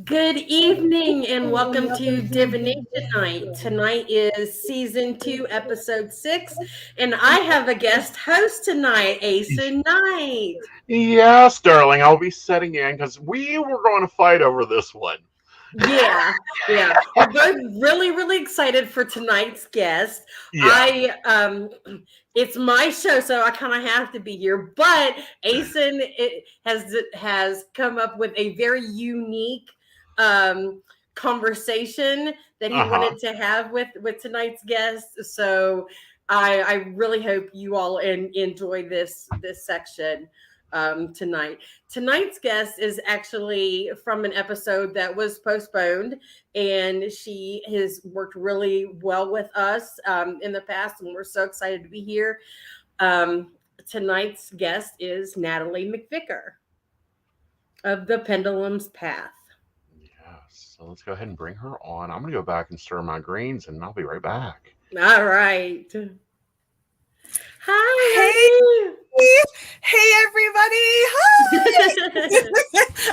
Good evening and welcome to Divination Night. Tonight is season 2, episode 6, and I have a guest host tonight, Asa Knight. Yes, darling, I'll be setting in because we were going to fight over this one. Yeah. We're both really excited for tonight's guest. Yeah. It's my show, so I kind of have to be here. But Asen has come up with a very unique conversation that he wanted to have with tonight's guest. So I really hope you all enjoy this section tonight. Tonight's guest is actually from an episode that was postponed, and she has worked really well with us in the past, and we're so excited to be here. Tonight's guest is Natalie McVicker of the Pendulum's Path. Yes, so let's go ahead and bring her on. I'm going to go back and stir my greens, and I'll be right back. All right. Hi. Hey everybody. Hi.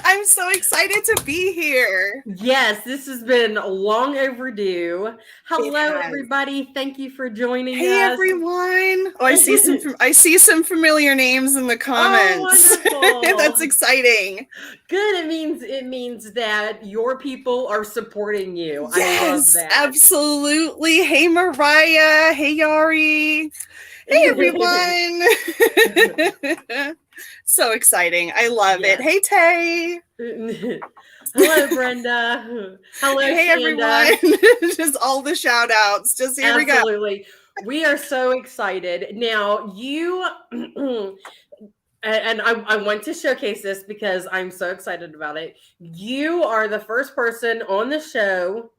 I'm so excited to be here. Yes, this has been long overdue. Hello everybody. Thank you for joining us. Hey everyone. Oh, I see some familiar names in the comments. Oh, wonderful. That's exciting. Good. It means that your people are supporting you. Yes, I love that. Absolutely. Hey Mariah. Hey Yari. Hey everyone. So exciting. I love it. Hey Tay. Hello Brenda. Hello hey Shanda. Everyone. Just all the shout outs. Just here we go. Absolutely. We are so excited. Now you and I want to showcase this because I'm so excited about it. You are the first person on the show.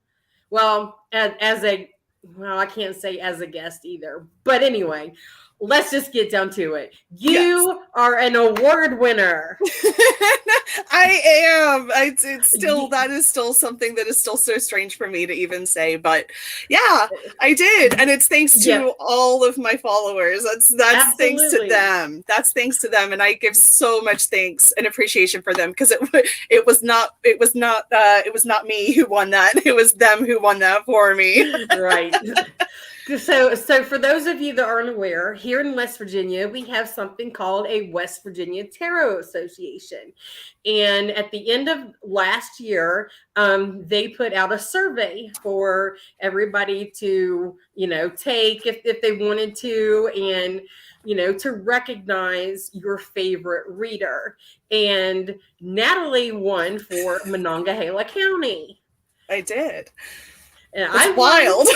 Well, I can't say as a guest either. But anyway, let's just get down to it. You are an award winner. I am. That is still something that is still so strange for me to even say. But yeah, I did. And it's thanks to all of my followers. That's thanks to them. That's thanks to them. And I give so much thanks and appreciation for them because it was not me who won that. It was them who won that for me. Right. So for those of you that aren't aware, here in West Virginia, we have something called a West Virginia Tarot Association. And at the end of last year, they put out a survey for everybody to, take if they wanted to, and, to recognize your favorite reader. And Natalie won for Monongalia County. I did. And it's wild.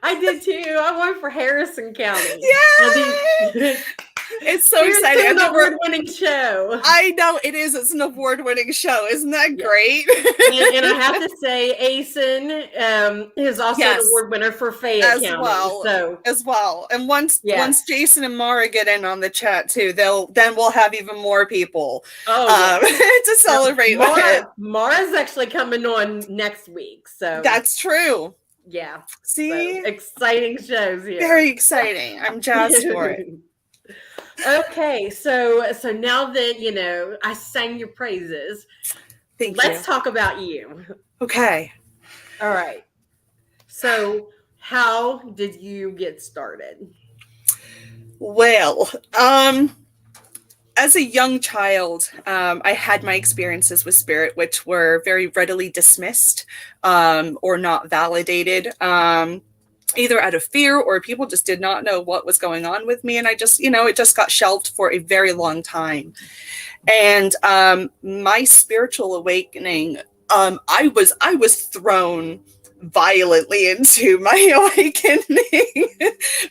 I did too. I won for Harrison County. Yeah. It's so exciting. It's an award-winning show. I know it is. It's an award-winning show. Isn't that great? And I have to say, Asen is also an award winner for Fayette County. As well. And once Jason and Mara get in on the chat too, then we'll have even more people to celebrate with. Mara's actually coming on next week. So that's true. Yeah. See? So, exciting shows here. Very exciting. I'm jazzed for it. Okay, so now that I sang your praises, let's talk about you. Okay. All right. So how did you get started? Well, as a young child, I had my experiences with spirit, which were very readily dismissed or not validated, either out of fear or people just did not know what was going on with me. And I just, it just got shelved for a very long time. And my spiritual awakening, I was thrown violently into my awakening,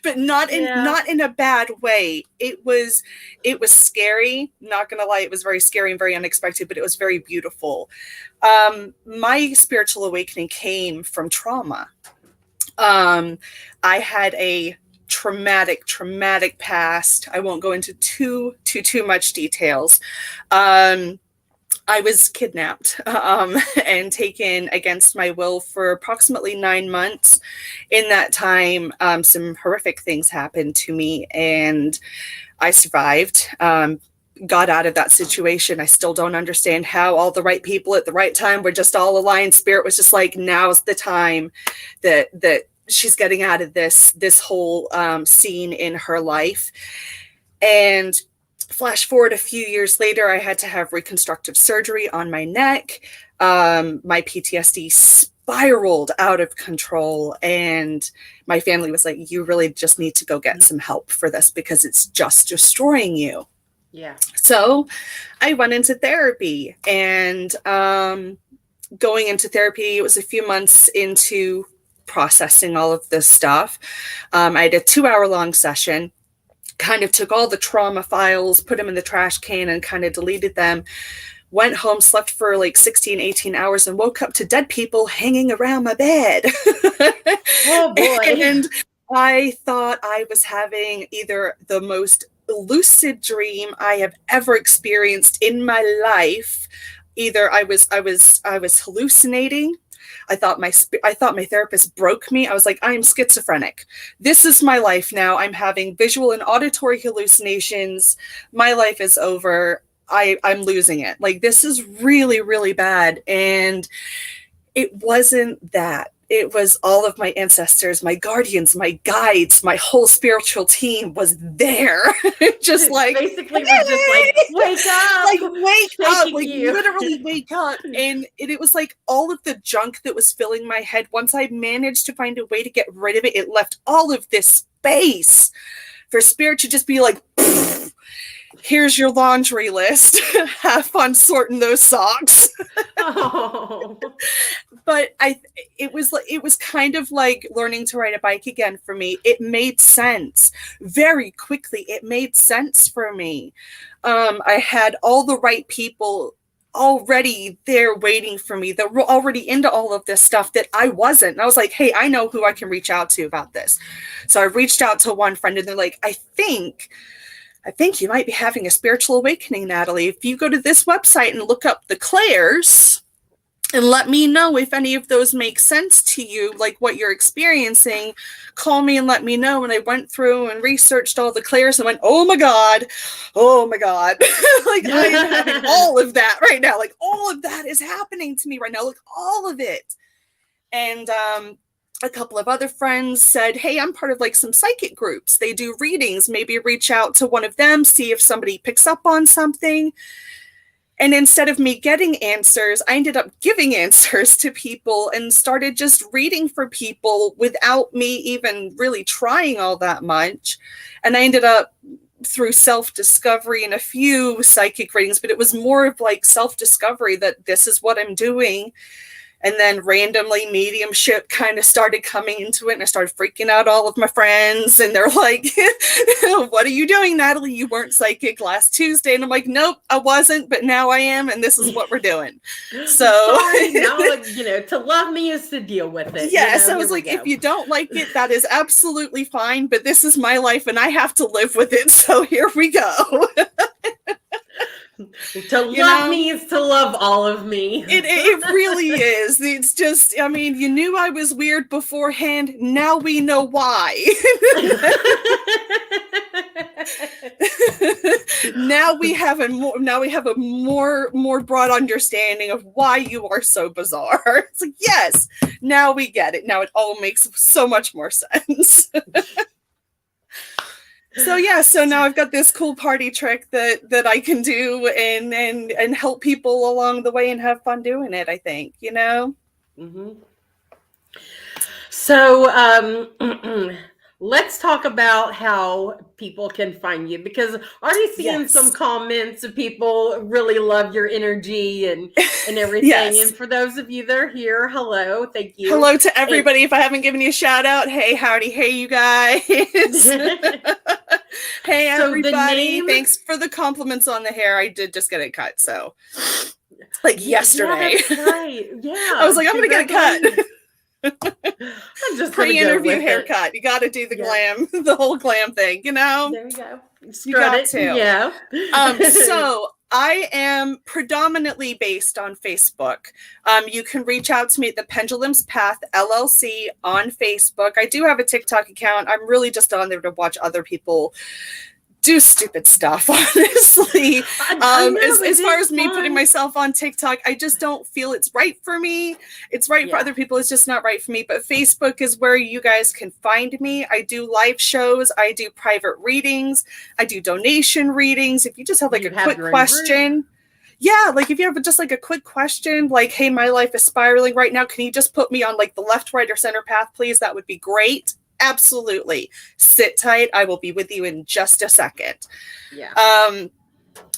but not in a bad way. It was scary, not gonna lie. It was very scary and very unexpected, but it was very beautiful. My spiritual awakening came from trauma. I had a traumatic past. I won't go into too much details. I was kidnapped and taken against my will for approximately 9 months. In that time, some horrific things happened to me, and I survived. Got out of that situation. I still don't understand how. All the right people at the right time were just all aligned. Spirit was just like, now's the time that she's getting out of this whole scene in her life. And flash forward a few years later, I had to have reconstructive surgery on my neck. My PTSD spiraled out of control, and my family was like, you really just need to go get some help for this because it's just destroying you. Yeah. So I went into therapy, and going into therapy, it was a few months into processing all of this stuff. I had a 2-hour-long session. Kind of took all the trauma files, put them in the trash can, and kind of deleted them. Went home, slept for like 16, 18 hours, and woke up to dead people hanging around my bed. Oh boy. And I thought I was having either the most lucid dream I have ever experienced in my life. Either I was hallucinating. I thought my therapist broke me. I was like, I'm schizophrenic. This is my life now. I'm having visual and auditory hallucinations. My life is over. I'm losing it. Like, this is really, really bad. And it wasn't that. It was all of my ancestors, my guardians, my guides, my whole spiritual team was there. Just like, basically was just like, wake up. Like, wake up. Like, you. literally wake up. And it was like all of the junk that was filling my head. Once I managed to find a way to get rid of it, it left all of this space for spirit to just be like, here's your laundry list. Have fun sorting those socks. Oh. But it was kind of like learning to ride a bike again for me. It made sense very quickly. It made sense for me. I had all the right people already there waiting for me. That were already into all of this stuff that I wasn't. And I was like, hey, I know who I can reach out to about this. So I reached out to one friend, and they're like, I think you might be having a spiritual awakening, Natalie. If you go to this website and look up the clairs and let me know if any of those make sense to you, like what you're experiencing, call me and let me know. And I went through and researched all the clairs and went, oh my God. Like, I am having all of that right now. Like, all of that is happening to me right now. Like, all of it. And a couple of other friends said, hey, I'm part of like some psychic groups. They do readings. Maybe reach out to one of them, see if somebody picks up on something. And instead of me getting answers, I ended up giving answers to people and started just reading for people without me even really trying all that much. And I ended up through self-discovery and a few psychic readings, but it was more of like self-discovery that this is what I'm doing. And then randomly mediumship kind of started coming into it, and I started freaking out all of my friends, and they're like, what are you doing, Natalie? You weren't psychic last Tuesday. And I'm like, nope, I wasn't, but now I am, and this is what we're doing. So sorry, now, to love me is to deal with it. Yes, I was like, if you don't like it, that is absolutely fine, but this is my life and I have to live with it. So here we go. To love me is to love all of me. It really is. It's just, I mean, you knew I was weird beforehand. Now we know why. Now we have a more broad understanding of why you are so bizarre. It's like, yes, now we get it. Now it all makes so much more sense. So yeah, so now I've got this cool party trick that I can do and help people along the way and have fun doing it, I think, you know? Mm-hmm. So let's talk about how people can find you, because already seeing some comments of people really love your energy and everything. Yes. And for those of you that are here, hello, thank you. Hello to everybody. If I haven't given you a shout out, hey, howdy, hey, you guys. Hey, everybody. Thanks for the compliments on the hair. I did just get it cut, so like yesterday. Yeah, that's right. Yeah. I was like, I'm going to get it cut. I'm just pre-interview haircut. You got to do the glam, the whole glam thing, you know? There we go. You got to. Yeah. So I am predominantly based on Facebook. You can reach out to me at the Pendulum's Path LLC on Facebook. I do have a TikTok account. I'm really just on there to watch other people do stupid stuff, honestly. As far as me putting myself on TikTok, I just don't feel it's right for me. It's right for other people. It's just not right for me. But Facebook is where you guys can find me. I do live shows. I do private readings. I do donation readings. If you just have like a quick question. Yeah, like if you have just like a quick question, like, hey, my life is spiraling right now. Can you just put me on like the left, right, or center path, please? That would be great. Absolutely. Sit tight. I will be with you in just a second. Yeah.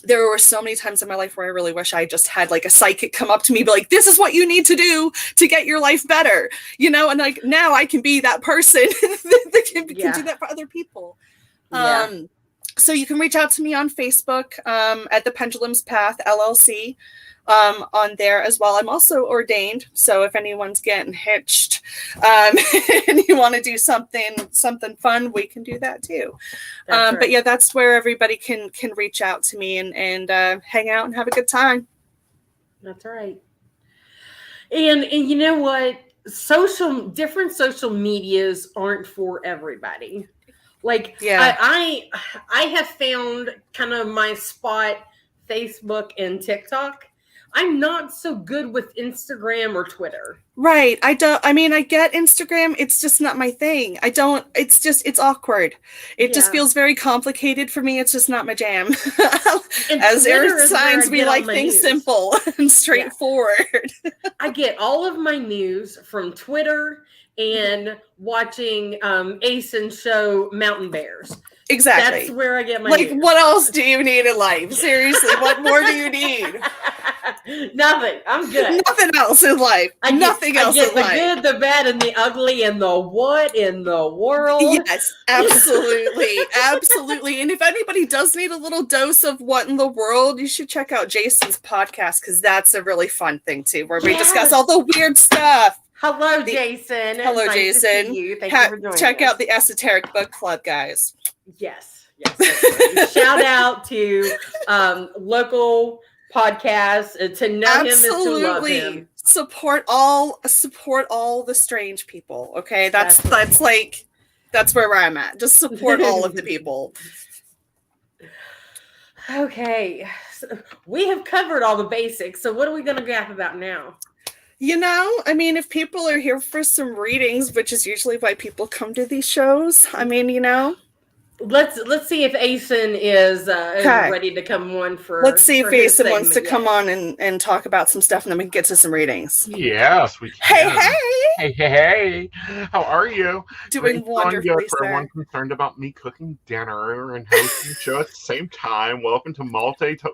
There were so many times in my life where I really wish I just had like a psychic come up to me, be like, this is what you need to do to get your life better, you know? And like, now I can be that person that can do that for other people. So you can reach out to me on Facebook at the Pendulum's Path LLC. On there as well. I'm also ordained, so if anyone's getting hitched and you want to do something fun, we can do that too. Right. But yeah, that's where everybody can reach out to me and hang out and have a good time. That's right. And you know what? Different social medias aren't for everybody. Like I have found kind of my spot, Facebook and TikTok. I'm not so good with Instagram or Twitter. Right. I get Instagram. It's just not my thing. It's awkward. It just feels very complicated for me. It's just not my jam. As earth signs, we like things simple and straightforward. I get all of my news from Twitter and watching Asen show Mountain Bears. Exactly. That's where I get my news. What else do you need in life? Seriously, what more do you need? Nothing. I'm good. Nothing else in life. Nothing else in life. The good, the bad, and the ugly, and the what in the world. Yes, absolutely. Absolutely. And if anybody does need a little dose of what in the world, you should check out Jason's podcast, because that's a really fun thing too, where we discuss all the weird stuff. Hello, Jason. Hello, nice Jason. To see you. Thank you for joining check us. out the Esoteric Book Club, guys. Yes. Right. Shout out to local podcasts. To know him is to love him. Support all the strange people. Okay, that's where I'm at. Just support all of the people. Okay, so we have covered all the basics. So what are we going to gap about now? You know, I mean, if people are here for some readings, which is usually why people come to these shows, I mean, you know. Let's see if Asen is ready to come on for. Let's see if Asen wants to come on and talk about some stuff, and then we can get to some readings. Yes, we can. Hey! How are you? Doing wonderfully, for everyone concerned about me cooking dinner and hosting the show at the same time. Welcome to Multitasking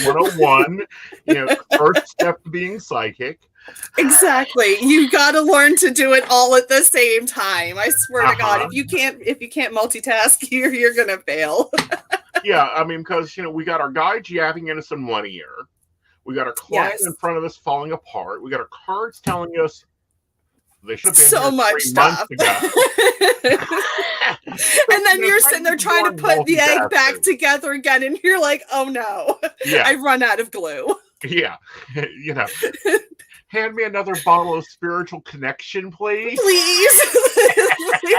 101. You know, first step to being psychic. Exactly. You got to learn to do it all at the same time. I swear to God, if you can't multitask, you're gonna fail. Yeah, I mean, because we got our guides yapping at us in one ear, we got our client in front of us falling apart, we got our cards telling us they should have been so here much 3 stuff. Months ago. And then you're sitting there trying to put the egg back together again, and you're like, "Oh no, I've run out of glue." Yeah, hand me another bottle of spiritual connection, please. Please.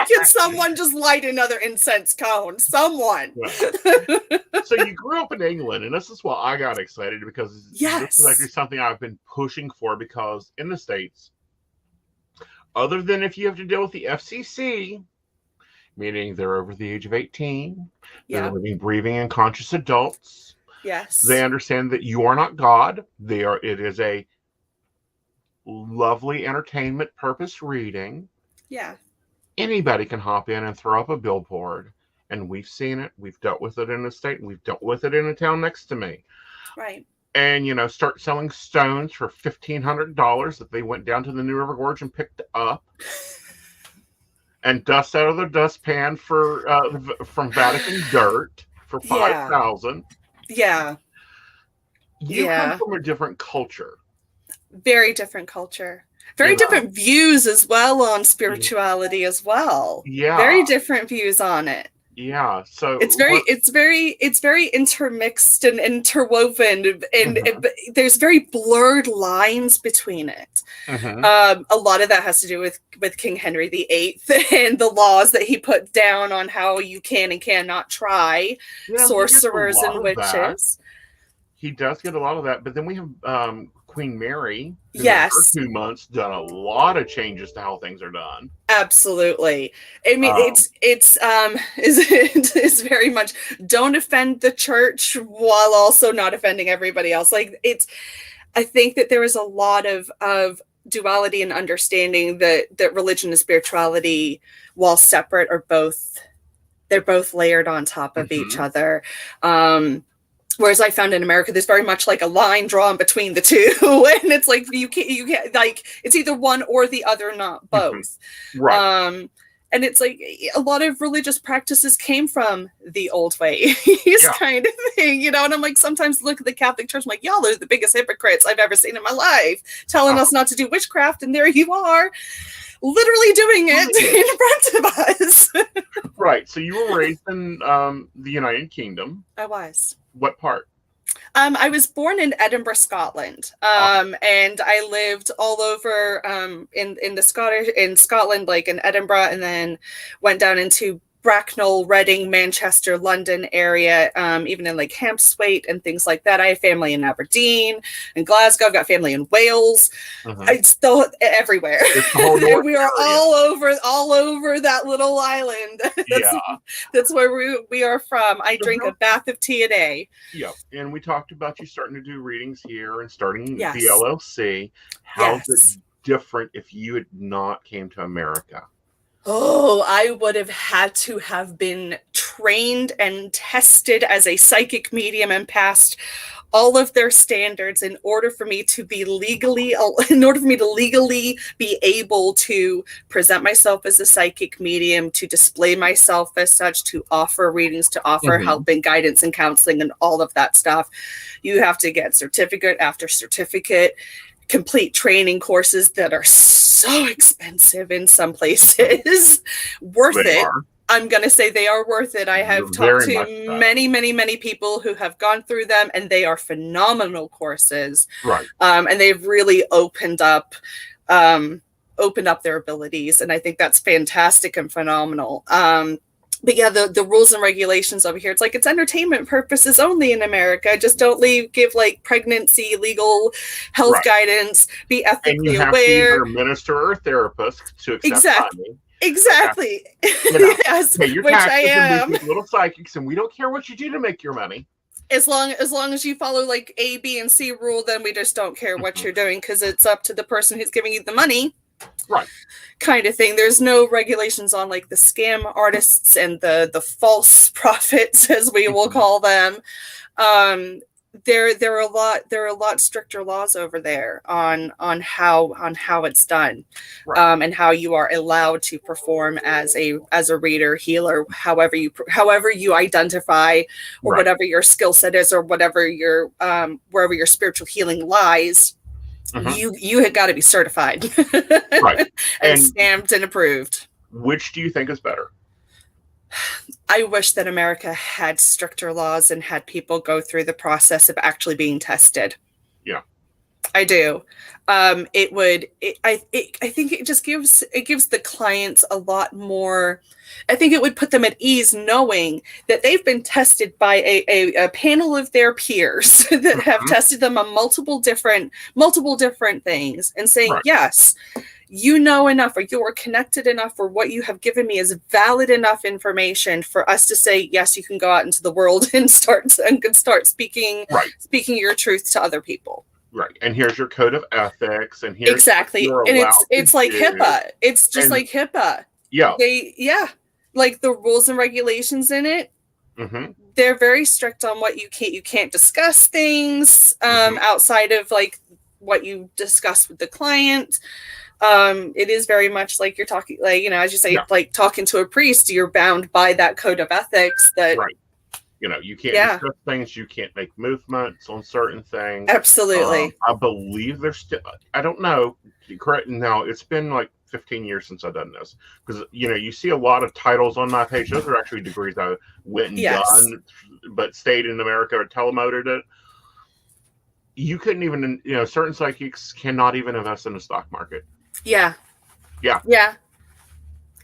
Can someone just light another incense cone? Someone. So you grew up in England, and this is why I got excited, because this is actually something I've been pushing for, because in the States, other than if you have to deal with the FCC, meaning they're over the age of 18. They're Yeah. living, breathing, and conscious adults. Yes. They understand that you are not God. It is a lovely entertainment purpose reading. Yeah. Anybody can hop in and throw up a billboard. And we've seen it. We've dealt with it in a state. And we've dealt with it in a town next to me. Right. And, start selling stones for $1,500 that they went down to the New River Gorge and picked up. And dust out of their dustpan from Vatican dirt for $5,000. Yeah. You come from a different culture. Very different culture. Very different views as well on spirituality as well. Yeah. Very different views on it. Yeah. So it's very intermixed and interwoven, and there's very blurred lines between it. A lot of that has to do with King Henry VIII and the laws that he put down on how you can and cannot try sorcerers and witches. He does get a lot of that, but then we have Queen Mary, who in her 2 months done a lot of changes to how things are done. Absolutely. I mean, it's very much don't offend the church while also not offending everybody else. Like I think that there is a lot of duality and understanding that religion and spirituality, while separate, they're both layered on top of each other. Whereas I found in America, there's very much like a line drawn between the two, and it's like you can't like it's either one or the other, not both. Right. And it's like a lot of religious practices came from the old ways, kind of thing, And I'm like, sometimes look at the Catholic Church, I'm like, y'all are the biggest hypocrites I've ever seen in my life, telling us not to do witchcraft, and there you are, literally doing it in front of us. Right. So you were raised in the United Kingdom. I was. What part? I was born in Edinburgh, Scotland, and I lived all over in Scotland, like in Edinburgh, and then went down into Bracknell, Reading, Manchester, London area, even in like Hampswaite and things like that. I have family in Aberdeen and Glasgow. I've got family in Wales. It's still everywhere. We are all over that little island. That's where we are from. I drink a bath of tea a day. Yeah, and we talked about you starting to do readings here and starting the LLC. How's it different if you had not came to America? Oh, I would have had to have been trained and tested as a psychic medium and passed all of their standards in order for me to legally be able to present myself as a psychic medium, to display myself as such, to offer readings, to offer help and guidance and counseling and all of that stuff. You have to get certificate after certificate, complete training courses that are so expensive in some places. Worth it. I'm going to say they are worth it. I have talked to many people who have gone through them, and they are phenomenal courses. Right. And they've really opened up their abilities. And I think that's fantastic and phenomenal. But yeah, the rules and regulations over here, it's like it's entertainment purposes only in America. Just don't give like pregnancy, legal health guidance, be ethically and you have aware. To either a minister or a therapist to accept funding. Exactly. Yes, which I am. Little psychics, and we don't care what you do to make your money. As long as you follow like A, B, and C rule, then we just don't care what you're doing, because it's up to the person who's giving you the money. Right. Kind of thing. There's no regulations on like the scam artists and the false prophets, as we will call them. There are a lot stricter laws over there on how it's done, and how you are allowed to perform as a reader, healer, however you identify, or whatever your skill set is, or whatever your wherever your spiritual healing lies. You had got to be certified, right, and stamped and approved. Which do you think is better? I wish that America had stricter laws and had people go through the process of actually being tested. Yeah, I do. I think it just gives the clients a lot more. I think it would put them at ease knowing that they've been tested by a panel of their peers that have tested them on multiple different things, and saying, yes, you know enough, or you're connected enough, or what you have given me is valid enough information for us to say, yes, you can go out into the world and start speaking your truth to other people. Right. And here's your code of ethics, and here's exactly. And it's like HIPAA. It's just like HIPAA. Yeah. Like the rules and regulations in it. Mm-hmm. They're very strict on what you can't discuss things outside of like what you discuss with the client. It is very much like you're talking, like, you know, as you say, like talking to a priest, you're bound by that code of ethics that, you know, you can't discuss things, you can't make movements on certain things. Absolutely. I believe there's still, I don't know, correct now, it's been like 15 years since I've done this, because, you know, you see a lot of titles on my page. Those are actually degrees I went and done, but stayed in America or telemotored it. You couldn't even, you know, certain psychics cannot even invest in the stock market. Yeah.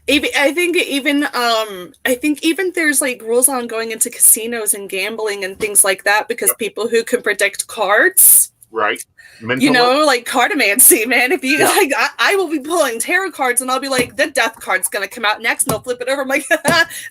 I think even there's like rules on going into casinos and gambling and things like that, because people who can predict cards, Mental, you know, like cartomancy, man. If you like, I will be pulling tarot cards and I'll be like, the death card's gonna come out next, and I'll flip it over. I'm like,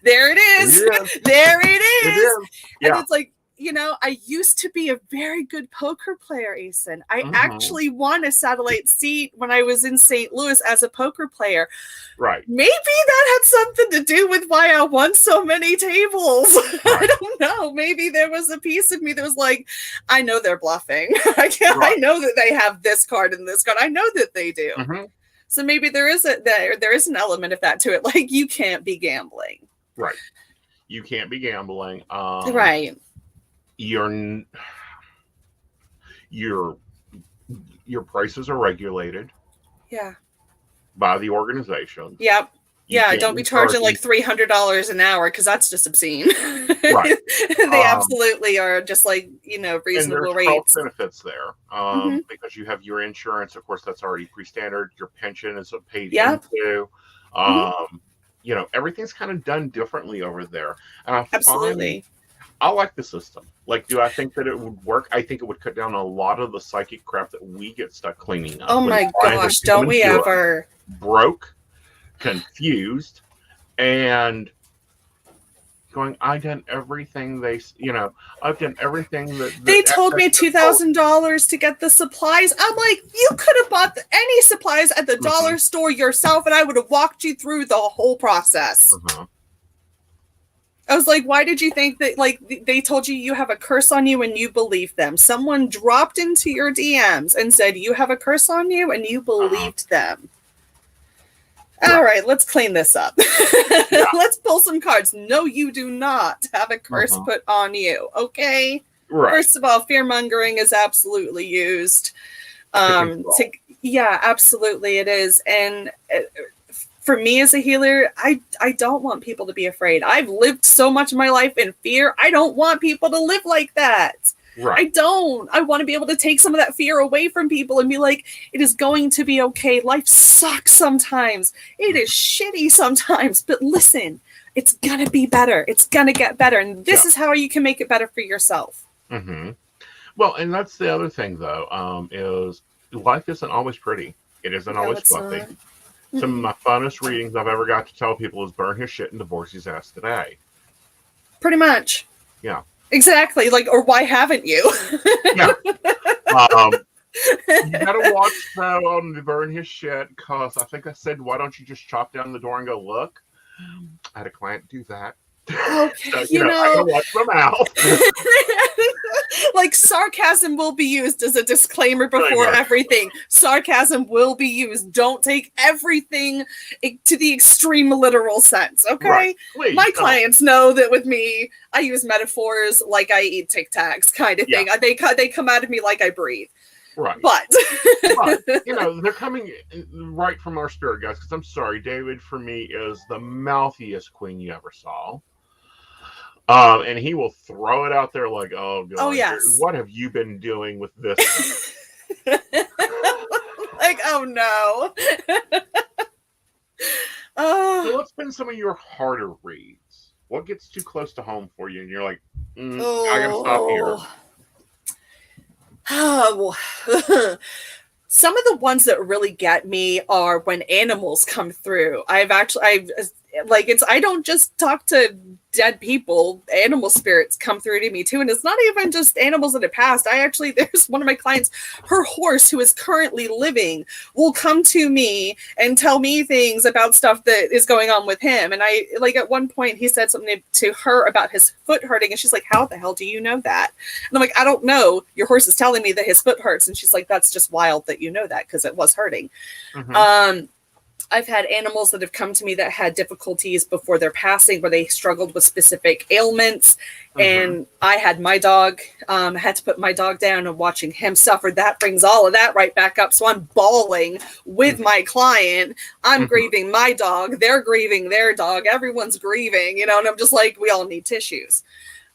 there it is. There it is. And it's like, you know, I used to be a very good poker player, Asen. I actually won a satellite seat when I was in St. Louis as a poker player. Right. Maybe that had something to do with why I won so many tables. I don't know. Maybe there was a piece of me that was like, I know they're bluffing. I know that they have this card and this card. I know that they do. So maybe there is an element of that to it. Like, you can't be gambling. Right. You can't be gambling. Right. Your prices are regulated by the organization. Don't be charging like $300 an hour, because that's just obscene. They absolutely are just like, you know, reasonable and rates. Benefits there because you have your insurance, of course, that's already pre-standard. Your pension is paid into. You know, everything's kind of done differently over there. And I like the system. Like, do I think that it would work? I think it would cut down a lot of the psychic crap that we get stuck cleaning up. Oh my gosh, don't we ever? Broke, confused, and going, I've done everything I've done everything that they told me $2,000 to get the supplies. I'm like, you could have bought any supplies at the dollar store yourself, and I would have walked you through the whole process. I was like, why did you think that, like, they told you have a curse on you and you believed them? Someone dropped into your DMs and said, you have a curse on you, and you believed them. All right, let's clean this up. Let's pull some cards. No, you do not have a curse put on you. Okay. First of all, fear mongering is absolutely used. Absolutely it is. And for me as a healer, I don't want people to be afraid. I've lived so much of my life in fear. I don't want people to live like that. I don't. I want to be able to take some of that fear away from people and be like, it is going to be okay. Life sucks sometimes. It is shitty sometimes. But listen, it's going to be better. It's going to get better. And this is how you can make it better for yourself. Well, and that's the other thing, though, is life isn't always pretty. It isn't always fluffy. Some of my funnest readings I've ever got to tell people is burn his shit and divorce his ass today. Pretty much. Yeah. Exactly. Like, or why haven't you? You gotta watch though on the burn his shit, because I think I said, why don't you just chop down the door and go look? I had a client do that. Okay, so, you know, I gotta watch my mouth. Like, sarcasm will be used as a disclaimer before everything. Sarcasm will be used. Don't take everything to the extreme literal sense, okay? Please, my clients know that with me, I use metaphors like I eat Tic Tacs kind of thing. They come out of me like I breathe. But you know, they're coming right from our spirit guys, because I'm sorry, David for me is the mouthiest queen you ever saw. And he will throw it out there like, oh God, what have you been doing with this? Like, oh no. So let's spin some of your harder reads. What gets too close to home for you? And you're like, I gotta stop here. Some of the ones that really get me are when animals come through. I don't just talk to dead people. Animal spirits come through to me too. And it's not even just animals that have passed. There's one of my clients, her horse, who is currently living, will come to me and tell me things about stuff that is going on with him. And at one point he said something to her about his foot hurting. And she's like, how the hell do you know that? And I'm like, I don't know. Your horse is telling me that his foot hurts. And she's like, that's just wild that you know that, because it was hurting. Mm-hmm. I've had animals that have come to me that had difficulties before their passing, where they struggled with specific ailments. Mm-hmm. And I had my dog, had to put my dog down, and watching him suffer, that brings all of that right back up. So I'm bawling with my client. I'm grieving my dog. They're grieving their dog. Everyone's grieving, and I'm just like, we all need tissues.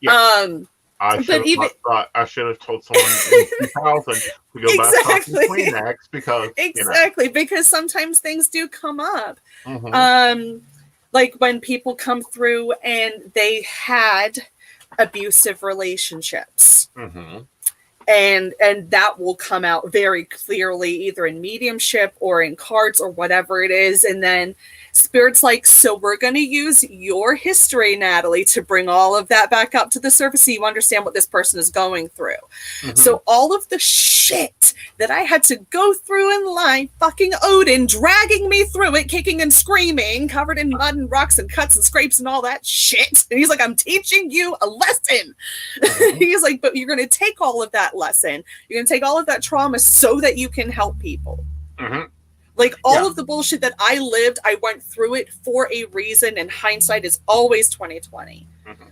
Yeah. I should have told someone in 2000 to go back to Kleenex, because because sometimes things do come up. Mm-hmm. Like when people come through and they had abusive relationships. Mm-hmm. And that will come out very clearly, either in mediumship or in cards or whatever it is. And then Spirit's like, so we're going to use your history, Natalie, to bring all of that back up to the surface so you understand what this person is going through. Mm-hmm. So all of the shit that I had to go through in life, fucking Odin dragging me through it, kicking and screaming, covered in mud and rocks and cuts and scrapes and all that shit. And he's like, I'm teaching you a lesson. Mm-hmm. He's like, but you're going to take all of that lesson. You're going to take all of that trauma so that you can help people. Mm-hmm. Like all of the bullshit that I lived, I went through it for a reason, and hindsight is always 2020. Mm-hmm.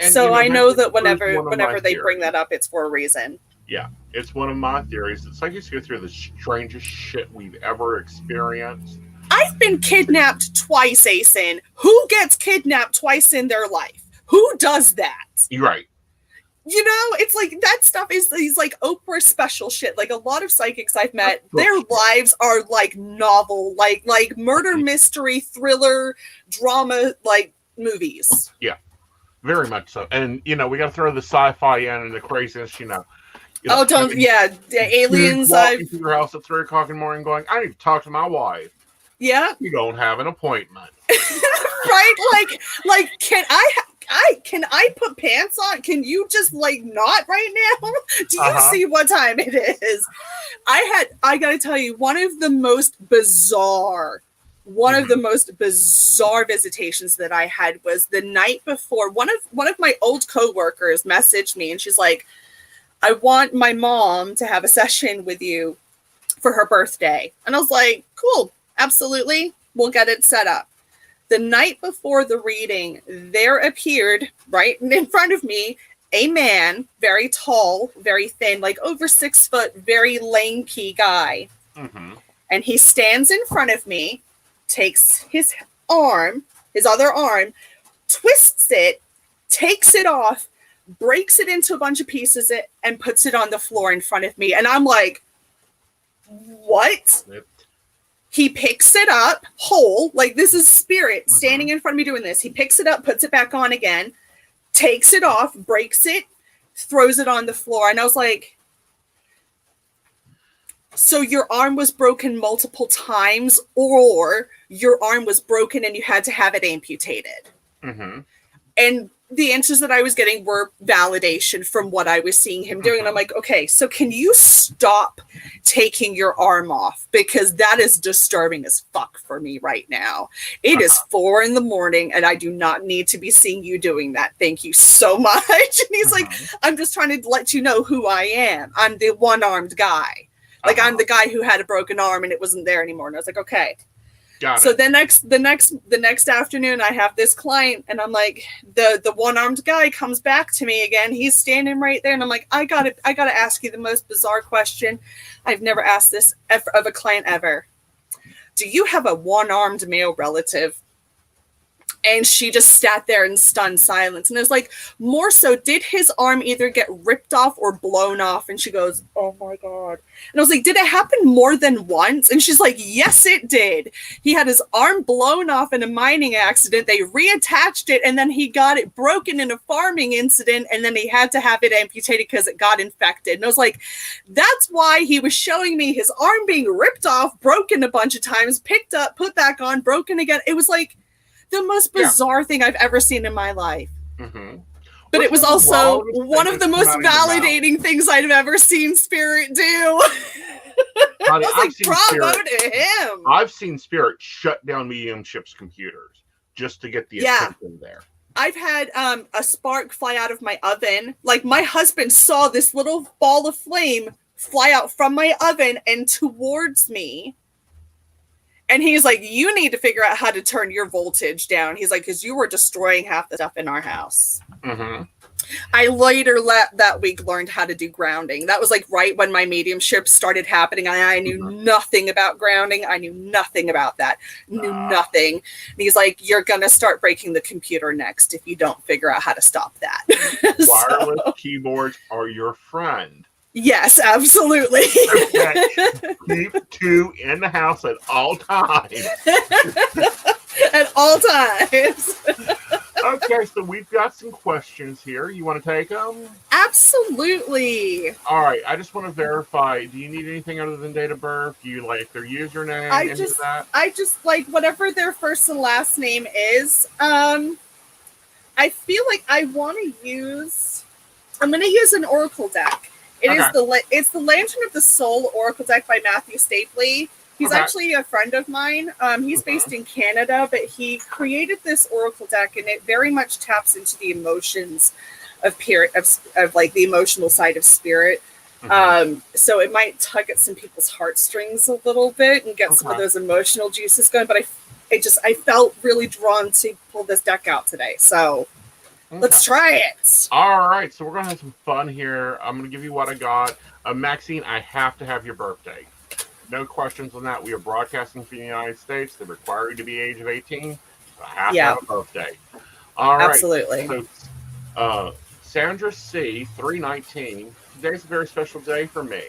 So I know that whenever they bring that up, it's for a reason. Yeah, it's one of my theories. It's like you go through the strangest shit we've ever experienced. I've been kidnapped twice, Asen. Who gets kidnapped twice in their life? Who does that? You're right. It's like that stuff is like Oprah special shit. Like a lot of psychics I've met, their lives are like novel, like murder mystery, thriller, drama, like movies. Yeah, very much so. And we got to throw the sci-fi in and the craziness. The aliens. Walking to your house at 3:00 in the morning, going, I need to talk to my wife. Yeah, you don't have an appointment, right? Like, can I put pants on? Can you just not right now? Do you see what time it is? I gotta tell you, one of the most bizarre visitations that I had was the night before. One of my old coworkers messaged me, and she's like, I want my mom to have a session with you for her birthday. And I was like, cool, absolutely, we'll get it set up. The night before the reading, there appeared right in front of me a man, very tall, very thin, like over 6 foot, very lanky guy. Mm-hmm. And he stands in front of me, takes his other arm, twists it, takes it off, breaks it into a bunch of pieces, and puts it on the floor in front of me. And I'm like, what? Yep. He picks it up whole, like this is Spirit standing in front of me doing this. He picks it up, puts it back on again, takes it off, breaks it, throws it on the floor. And I was like, so your arm was broken multiple times, or your arm was broken and you had to have it amputated? Mm-hmm. And the answers that I was getting were validation from what I was seeing him doing. And I'm like, okay, so can you stop taking your arm off? Because that is disturbing as fuck for me right now. It is 4 a.m. and I do not need to be seeing you doing that. Thank you so much. And he's like, I'm just trying to let you know who I am. I'm the one-armed guy. Like I'm the guy who had a broken arm and it wasn't there anymore. And I was like, okay. So the next afternoon, I have this client, and I'm like, the one-armed guy comes back to me again. He's standing right there, and I'm like, I gotta ask you the most bizarre question. I've never asked this of a client ever. Do you have a one-armed male relative? And she just sat there in stunned silence. And it was like, more so, did his arm either get ripped off or blown off? And she goes, oh my God. And I was like, did it happen more than once? And she's like, yes, it did. He had his arm blown off in a mining accident. They reattached it, and then he got it broken in a farming incident, and then he had to have it amputated because it got infected. And I was like, that's why he was showing me his arm being ripped off, broken a bunch of times, picked up, put back on, broken again. It was like the most bizarre thing I've ever seen in my life. Mm-hmm. But it was also one of the most validating things I've ever seen Spirit do. I was like, bravo to him. I've seen Spirit shut down mediumship's computers just to get the attention there. I've had a spark fly out of my oven. Like, my husband saw this little ball of flame fly out from my oven and towards me. And he's like, you need to figure out how to turn your voltage down. He's like, because you were destroying half the stuff in our house. Mm-hmm. I later that week learned how to do grounding. That was like right when my mediumship started happening. I knew nothing about grounding. I knew nothing about that. Knew nothing. And he's like, you're going to start breaking the computer next if you don't figure out how to stop that. Wireless keyboards are your friend. Yes, absolutely. Okay. Keep two in the house at all times. At all times. Okay, so we've got some questions here. You want to take them? Absolutely. All right, I just want to verify. Do you need anything other than date of birth? Do you like their username? I just like whatever their first and last name is. I feel like I'm going to use an oracle deck. It's the Lantern of the Soul Oracle deck by Matthew Stapley. He's actually a friend of mine. He's based in Canada, but he created this oracle deck, and it very much taps into the emotions of like the emotional side of spirit. So it might tug at some people's heartstrings a little bit and get some of those emotional juices going. But I felt really drawn to pull this deck out today. So let's try it. All right, so we're going to have some fun here. I'm going to give you what I got. Maxine, I have to have your birthday. No questions on that. We are broadcasting from the United States. They require you to be age of 18. So I have to have a birthday. All right. Absolutely. So, Sandra C. 319. Today's a very special day for me.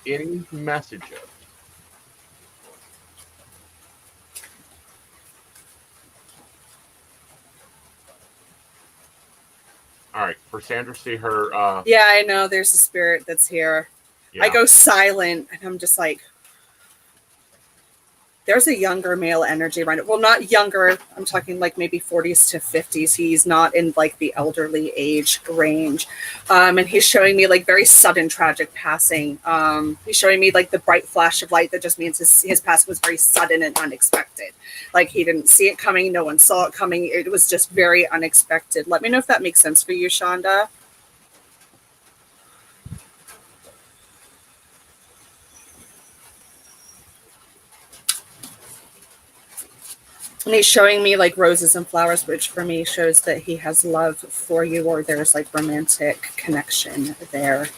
Any messages? All right. For Sandra C. her... yeah, I know. There's a spirit that's here. Yeah. I go silent, and I'm just like... There's a younger male energy around it. Well, not younger. I'm talking like maybe 40s to 50s. He's not in like the elderly age range. And he's showing me like very sudden tragic passing. He's showing me like the bright flash of light that just means his passing was very sudden and unexpected. Like he didn't see it coming. No one saw it coming. It was just very unexpected. Let me know if that makes sense for you, Shonda. And he's showing me like roses and flowers, which for me shows that he has love for you, or there's like romantic connection there.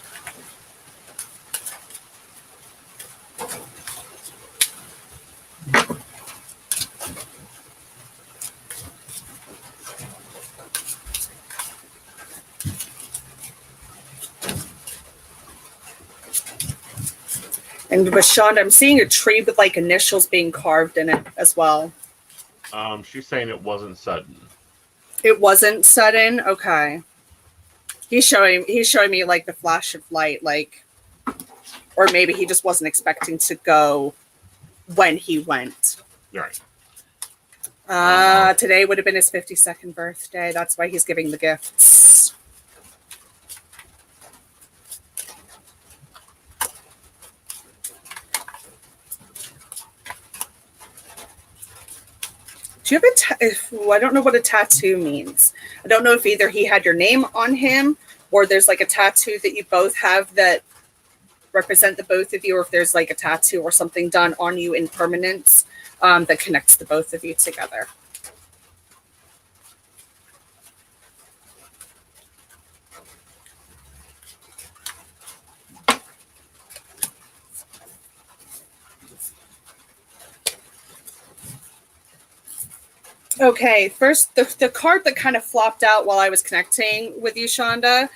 And with Shonda, I'm seeing a tree with like initials being carved in it as well. She's saying it wasn't sudden. It wasn't sudden? Okay. He's showing me like the flash of light, like, or maybe he just wasn't expecting to go when he went. Right. Today would have been his 52nd birthday. That's why he's giving the gifts. Do you have I don't know what a tattoo means. I don't know if either he had your name on him or there's like a tattoo that you both have that represent the both of you, or if there's like a tattoo or something done on you in permanence that connects the both of you together. Okay, first, the card that kind of flopped out while I was connecting with you, Shonda,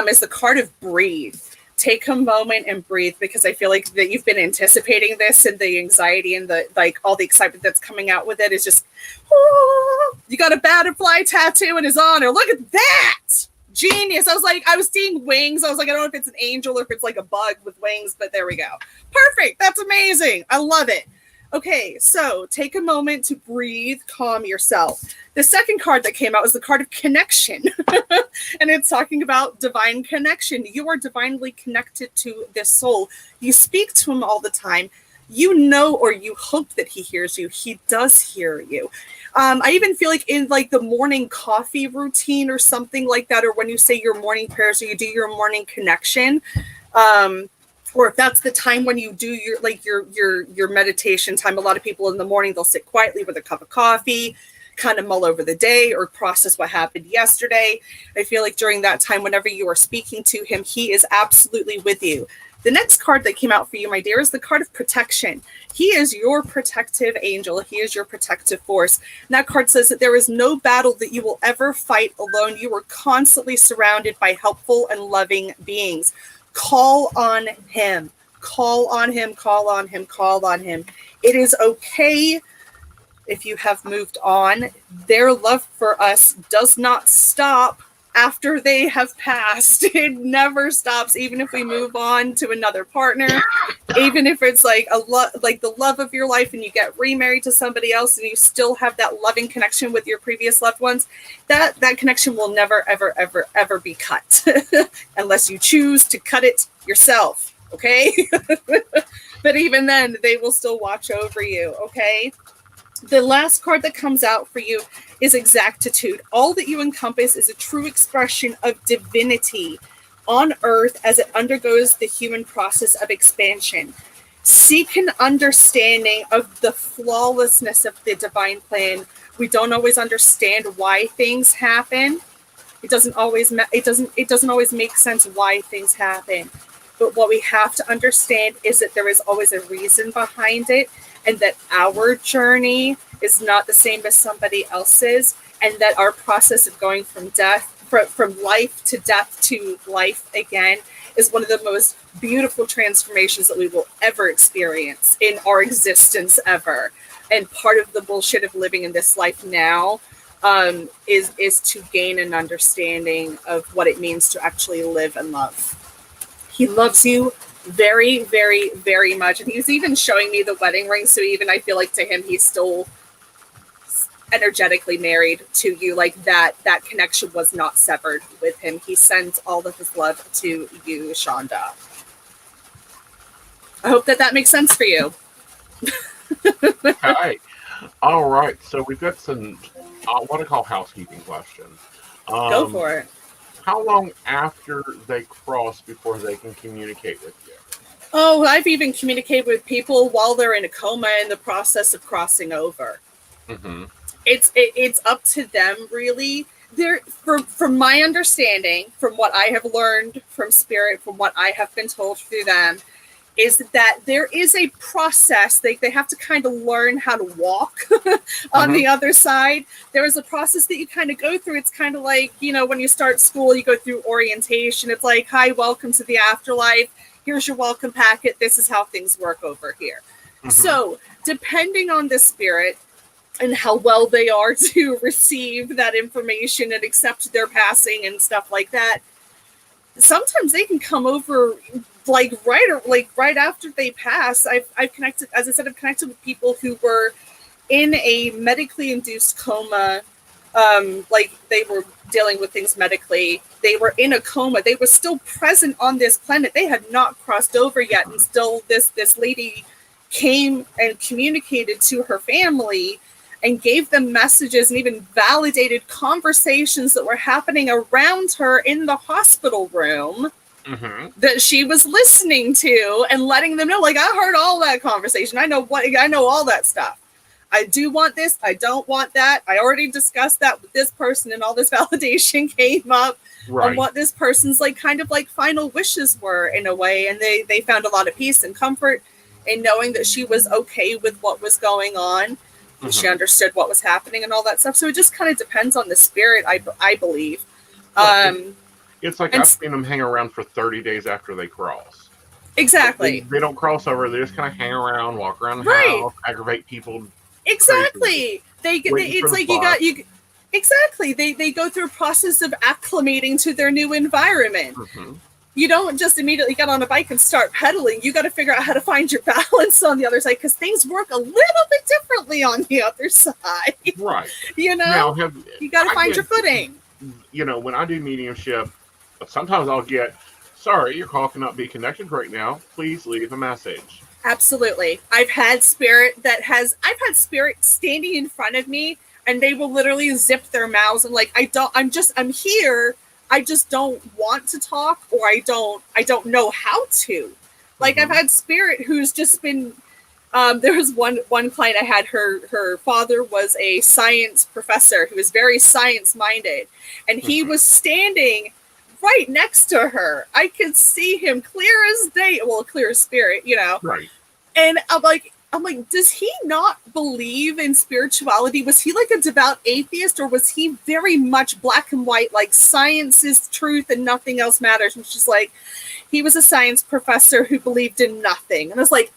is the card of breathe. Take a moment and breathe, because I feel like that you've been anticipating this, and the anxiety and the like, all the excitement that's coming out with it is just, oh, you got a butterfly tattoo in his honor. Look at that. Genius. I was seeing wings. I was like, I don't know if it's an angel or if it's like a bug with wings, but there we go. Perfect. That's amazing. I love it. Okay, so take a moment to breathe, calm yourself. The second card that came out was the card of connection. And it's talking about divine connection. You are divinely connected to this soul. You speak to him all the time. You know, or you hope that he hears you. He does hear you. I even feel like in like the morning coffee routine or something like that, or when you say your morning prayers or you do your morning connection, or if that's the time when you do your meditation time. A lot of people in the morning, they'll sit quietly with a cup of coffee, kind of mull over the day or process what happened yesterday. I feel like during that time, whenever you are speaking to him, he is absolutely with you. The next card that came out for you, my dear, is the card of protection. He is your protective angel. He is your protective force. And that card says that there is no battle that you will ever fight alone. You are constantly surrounded by helpful and loving beings. Call on him. Call on him. Call on him. Call on him. It is okay if you have moved on. Their love for us does not stop after they have passed. It never stops, even if we move on to another partner, even if it's like like the love of your life and you get remarried to somebody else and you still have that loving connection with your previous loved ones, that connection will never, ever, ever, ever be cut unless you choose to cut it yourself. Okay. But even then, they will still watch over you. Okay. The last card that comes out for you is exactitude. All that you encompass is a true expression of divinity on earth as it undergoes the human process of expansion. Seek an understanding of the flawlessness of the divine plan. We don't always understand why things happen. It doesn't always make sense why things happen. But what we have to understand is that there is always a reason behind it, and that our journey is not the same as somebody else's, and that our process of going from life to death to life again is one of the most beautiful transformations that we will ever experience in our existence ever. And part of the bullshit of living in this life now is to gain an understanding of what it means to actually live and love. He loves you very, very, very much. And he's even showing me the wedding ring. So even I feel like to him, he's still energetically married to you. Like that connection was not severed with him. He sends all of his love to you, Shonda. I hope that makes sense for you. Okay. All right. So we've got some, what I call housekeeping questions. Go for it. How long after they cross before they can communicate with you? Oh, I've even communicated with people while they're in a coma in the process of crossing over. Mm-hmm. It's up to them, really. From my understanding, from what I have learned from Spirit, from what I have been told through them, is that there is a process. They have to kind of learn how to walk on the other side. There is a process that you kind of go through. It's kind of like, when you start school, you go through orientation. It's like, hi, welcome to the afterlife. Here's your welcome packet. This is how things work over here. Mm-hmm. So depending on the spirit and how well they are to receive that information and accept their passing and stuff like that, sometimes they can come over right after they pass. I've connected, as I said, I've connected with people who were in a medically induced coma. They were dealing with things medically. They were in a coma. They were still present on this planet. They had not crossed over yet. And still this lady came and communicated to her family and gave them messages and even validated conversations that were happening around her in the hospital room. Mm-hmm. That she was listening to and letting them know, like, I heard all that conversation. I know all that stuff. I do want this. I don't want that. I already discussed that with this person, and all this validation came up on what this person's kind of final wishes were in a way. And they found a lot of peace and comfort in knowing that she was okay with what was going on. and she understood what was happening and all that stuff. So it just kind of depends on the spirit, I believe. It's like and I've seen them hang around for 30 days after they cross. Exactly. They don't cross over. They just kind of hang around, walk around the Right. house, aggravate people. Exactly. Waiting It's for the like bus. exactly. They go through a process of acclimating to their new environment. Mhm. You don't just immediately get on a bike and start pedaling. You got to figure out how to find your balance on the other side, because things work a little bit differently on the other side. Right. You know, Now, you got to find your footing. You know, when I do mediumship, sometimes I'll get, sorry, your call cannot be connected right now. Please leave a message. Absolutely. I've had spirit standing in front of me, and they will literally zip their mouths and like, I'm here. I just don't want to talk, or I don't know how to. Like, I've had spirit who's just been, there was one client I had, her father was a science professor who was very science minded, and he was standing right next to her. I could see him clear as day, well, clear as spirit, you know. Right. And I'm like, does he not believe in spirituality? Was he like a devout atheist, or was he very much black and white, like science is truth and nothing else matters? And she's like, he was a science professor who believed in nothing. And I was like,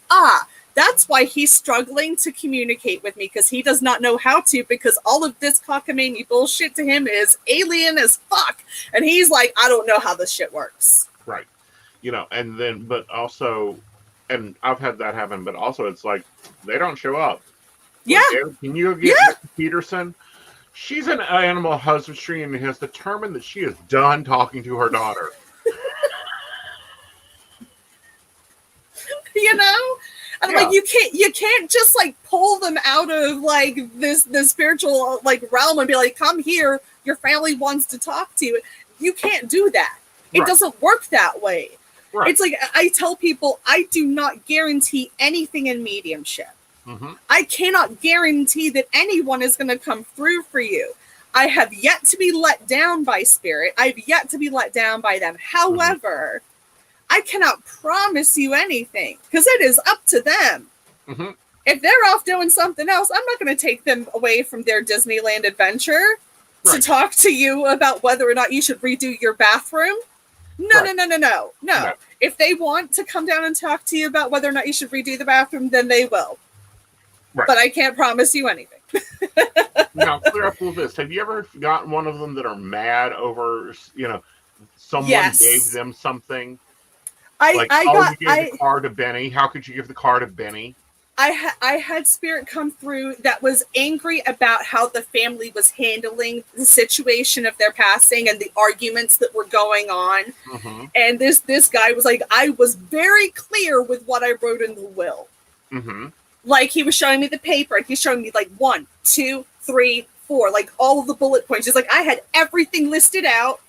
that's why he's struggling to communicate with me, because he does not know how to, because all of this cockamamie bullshit to him is alien as fuck. And he's like, I don't know how this shit works. Right. You know, and then, but also, and I've had that happen, but also it's like, they don't show up. Yeah. Like, can you get Mrs. Peterson? She's an animal husbandry and has determined that she is done talking to her daughter. You know? And like, you can't just like pull them out of like this spiritual like realm and be like, come here, your family wants to talk to you. You can't do that. It doesn't work that way. Right. It's like, I tell people, I do not guarantee anything in mediumship. I cannot guarantee that anyone is going to come through for you. I have yet to be let down by spirit. I've yet to be let down by them. However, I cannot promise you anything, because it is up to them. If they're off doing something else, I'm not going to take them away from their Disneyland adventure to talk to you about whether or not you should redo your bathroom. No. If they want to come down and talk to you about whether or not you should redo the bathroom, then they will. But I can't promise you anything. Now, clear up a little bit. Have you ever gotten one of them that are mad over, you know, someone gave them something? You gave the car to Benny. How could you give the car to Benny? I had spirit come through that was angry about how the family was handling the situation of their passing and the arguments that were going on. And this guy was like, I was very clear with what I wrote in the will. Like, he was showing me the paper, and he's showing me like 1, 2, 3, 4, like all of the bullet points. He's like, I had everything listed out.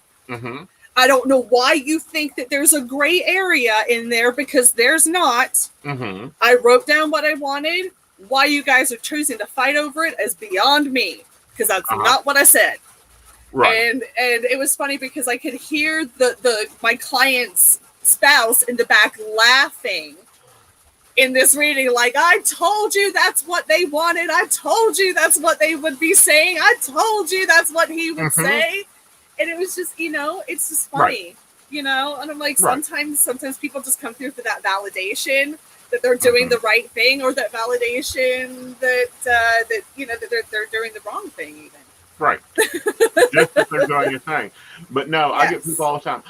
I don't know why you think that there's a gray area in there, because there's not. I wrote down what I wanted. Why you guys are choosing to fight over it is beyond me, because that's not what I said. And it was funny because I could hear my client's spouse in the back laughing in this reading, like, I told you that's what they wanted. I told you that's what they would be saying. I told you that's what he would say. And it was just, you know, it's just funny, you know? And I'm like, sometimes people just come through for that validation that they're doing the right thing, or that validation that you know, that they're doing the wrong thing even. Right. Just that they're doing a thing. But no, I get people all the time.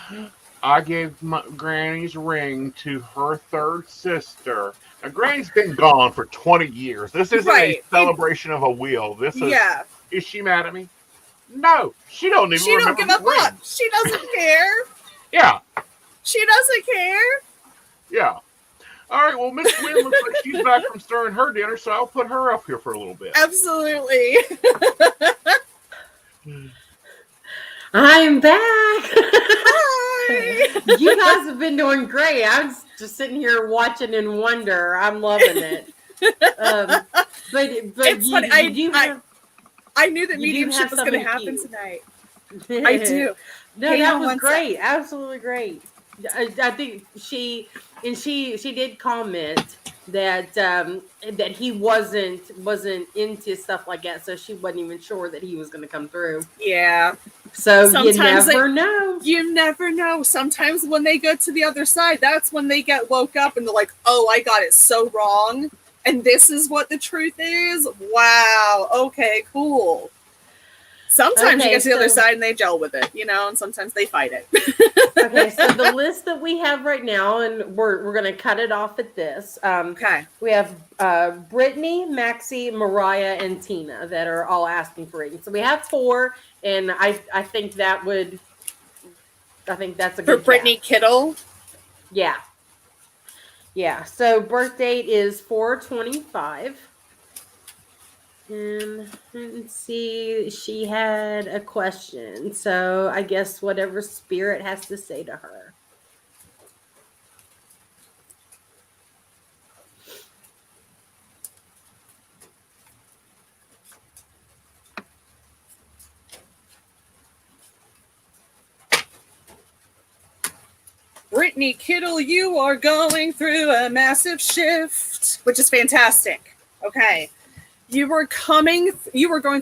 I gave my Granny's ring to her third sister. Now, Granny's been gone for 20 years. This isn't a celebration of a wheel. This is, is she mad at me? No, she don't even remember. She don't give a fuck. She doesn't care. She doesn't care. Yeah. All right, well, Miss Gwen looks like she's back from stirring her dinner, so I'll put her up here for a little bit. Absolutely. I'm back. Hi. You guys have been doing great. I was just sitting here watching in wonder. I'm loving it. But it's funny. I knew that mediumship was going to happen tonight. I do. No, that was great. Absolutely great. I think she did comment that he wasn't into stuff like that, so she wasn't even sure that he was going to come through. Yeah. So Sometimes you never know. You never know. Sometimes when they go to the other side, that's when they get woke up and they're like, oh, I got it so wrong. And this is what the truth is. Wow. Okay, cool. Sometimes you get to the other side and they gel with it, and sometimes they fight it. Okay, so the list that we have right now, and we're going to cut it off at this. Okay. We have Brittany, Maxie, Mariah, and Tina that are all asking for readings. So we have 4, and I think that's a good For Brittany count. Kittle? Yeah. Yeah, so birth date is 4/25. And let's see, she had a question. So I guess whatever spirit has to say to her. Brittany Kittle, you are going through a massive shift, which is fantastic. Okay. You were going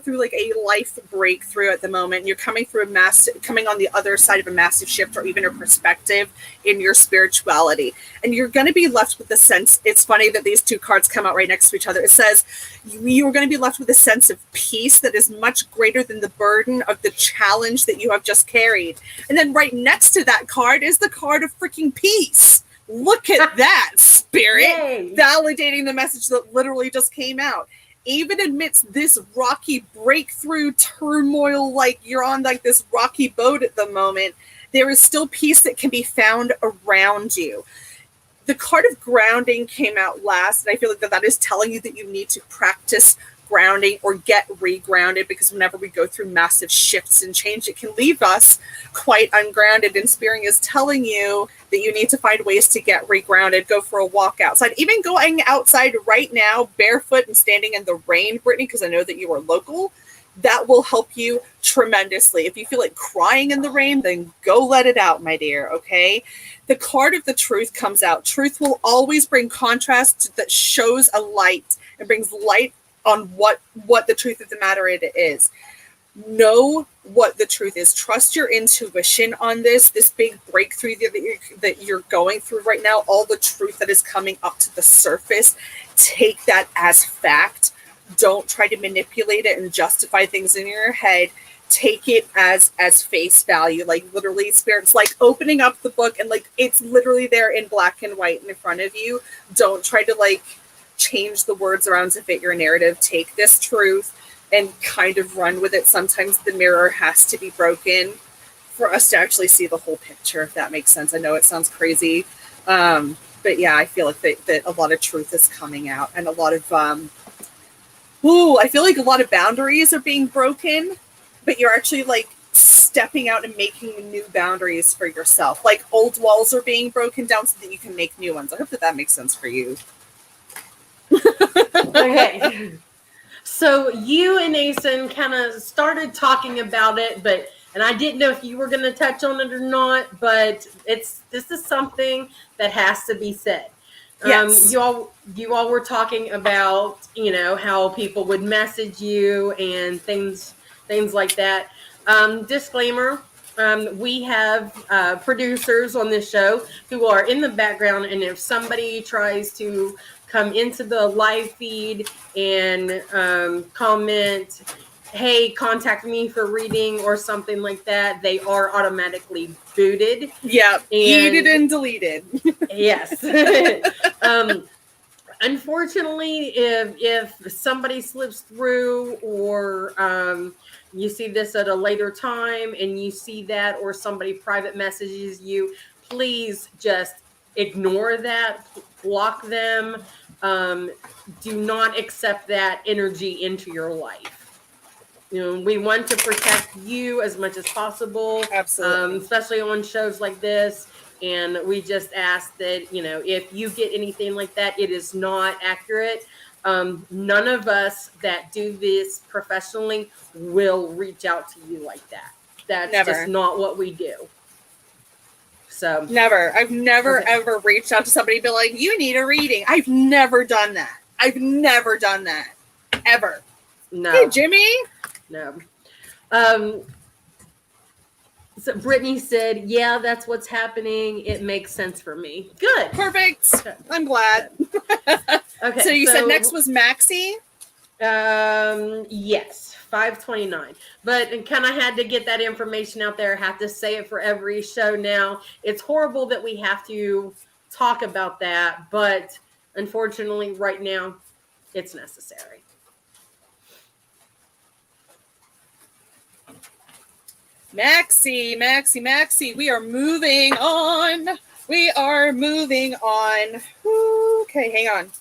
through like a life breakthrough at the moment. You're coming on the other side of a massive shift, or even a perspective in your spirituality. And you're going to be left with the sense, it's funny that these 2 cards come out right next to each other. It says you're going to be left with a sense of peace that is much greater than the burden of the challenge that you have just carried. And then right next to that card is the card of freaking peace. Look at that, spirit. Yay. Validating the message that literally just came out. Even amidst this rocky breakthrough turmoil, like you're on like this rocky boat at the moment, there is still peace that can be found around you. The card of grounding came out last, and I feel like that is telling you that you need to practice grounding or get regrounded, because whenever we go through massive shifts and change, it can leave us quite ungrounded. And Spirit is telling you that you need to find ways to get regrounded. Go for a walk outside, even going outside right now barefoot and standing in the rain, Brittany, because I know that you are local. That will help you tremendously. If you feel like crying in the rain, then go let it out, my dear. Okay. The card of the truth comes out. Truth will always bring contrast that shows a light and brings light on what the truth of the matter it is. Know what the truth is. Trust your intuition on this big breakthrough that you're going through right now. All the truth that is coming up to the surface, take that as fact. Don't try to manipulate it and justify things in your head. Take it as face value. Like literally, Spirit's like opening up the book and like it's literally there in black and white in front of you. Don't try to like change the words around to fit your narrative. Take this truth and kind of run with it. Sometimes the mirror has to be broken for us to actually see the whole picture, if that makes sense. I know it sounds crazy, but yeah, I feel like that a lot of truth is coming out, and a lot of I feel like a lot of boundaries are being broken, but you're actually like stepping out and making new boundaries for yourself. Like old walls are being broken down so that you can make new ones. I hope that makes sense for you. Okay. So you and Asen kind of started talking about it, and I didn't know if you were going to touch on it or not, but this is something that has to be said. Yes. You all were talking about, how people would message you and things like that. Disclaimer. We have producers on this show who are in the background, and if somebody tries to come into the live feed and comment, hey, contact me for reading or something like that, they are automatically booted. Yeah, muted and deleted. Yes. Unfortunately, if somebody slips through, or you see this at a later time and you see that, or somebody private messages you, please just ignore that, block them. Do not accept that energy into your life. We want to protect you as much as possible. Absolutely. Especially on shows like this. And we just ask that, if you get anything like that, it is not accurate. None of us that do this professionally will reach out to you like that. That's Never. just not what we do. So I've never ever reached out to somebody and be like, you need a reading. I've never done that. Ever. No. Hey, Jimmy. No. So Brittany said, yeah, that's what's happening. It makes sense for me. Good. Perfect. Good. I'm glad. Okay. So you said next was Maxie? Yes, 529. But kind of had to get that information out there. I have to say it for every show now. It's horrible that we have to talk about that, but unfortunately right now it's necessary. Maxie. We are moving on. Okay, hang on.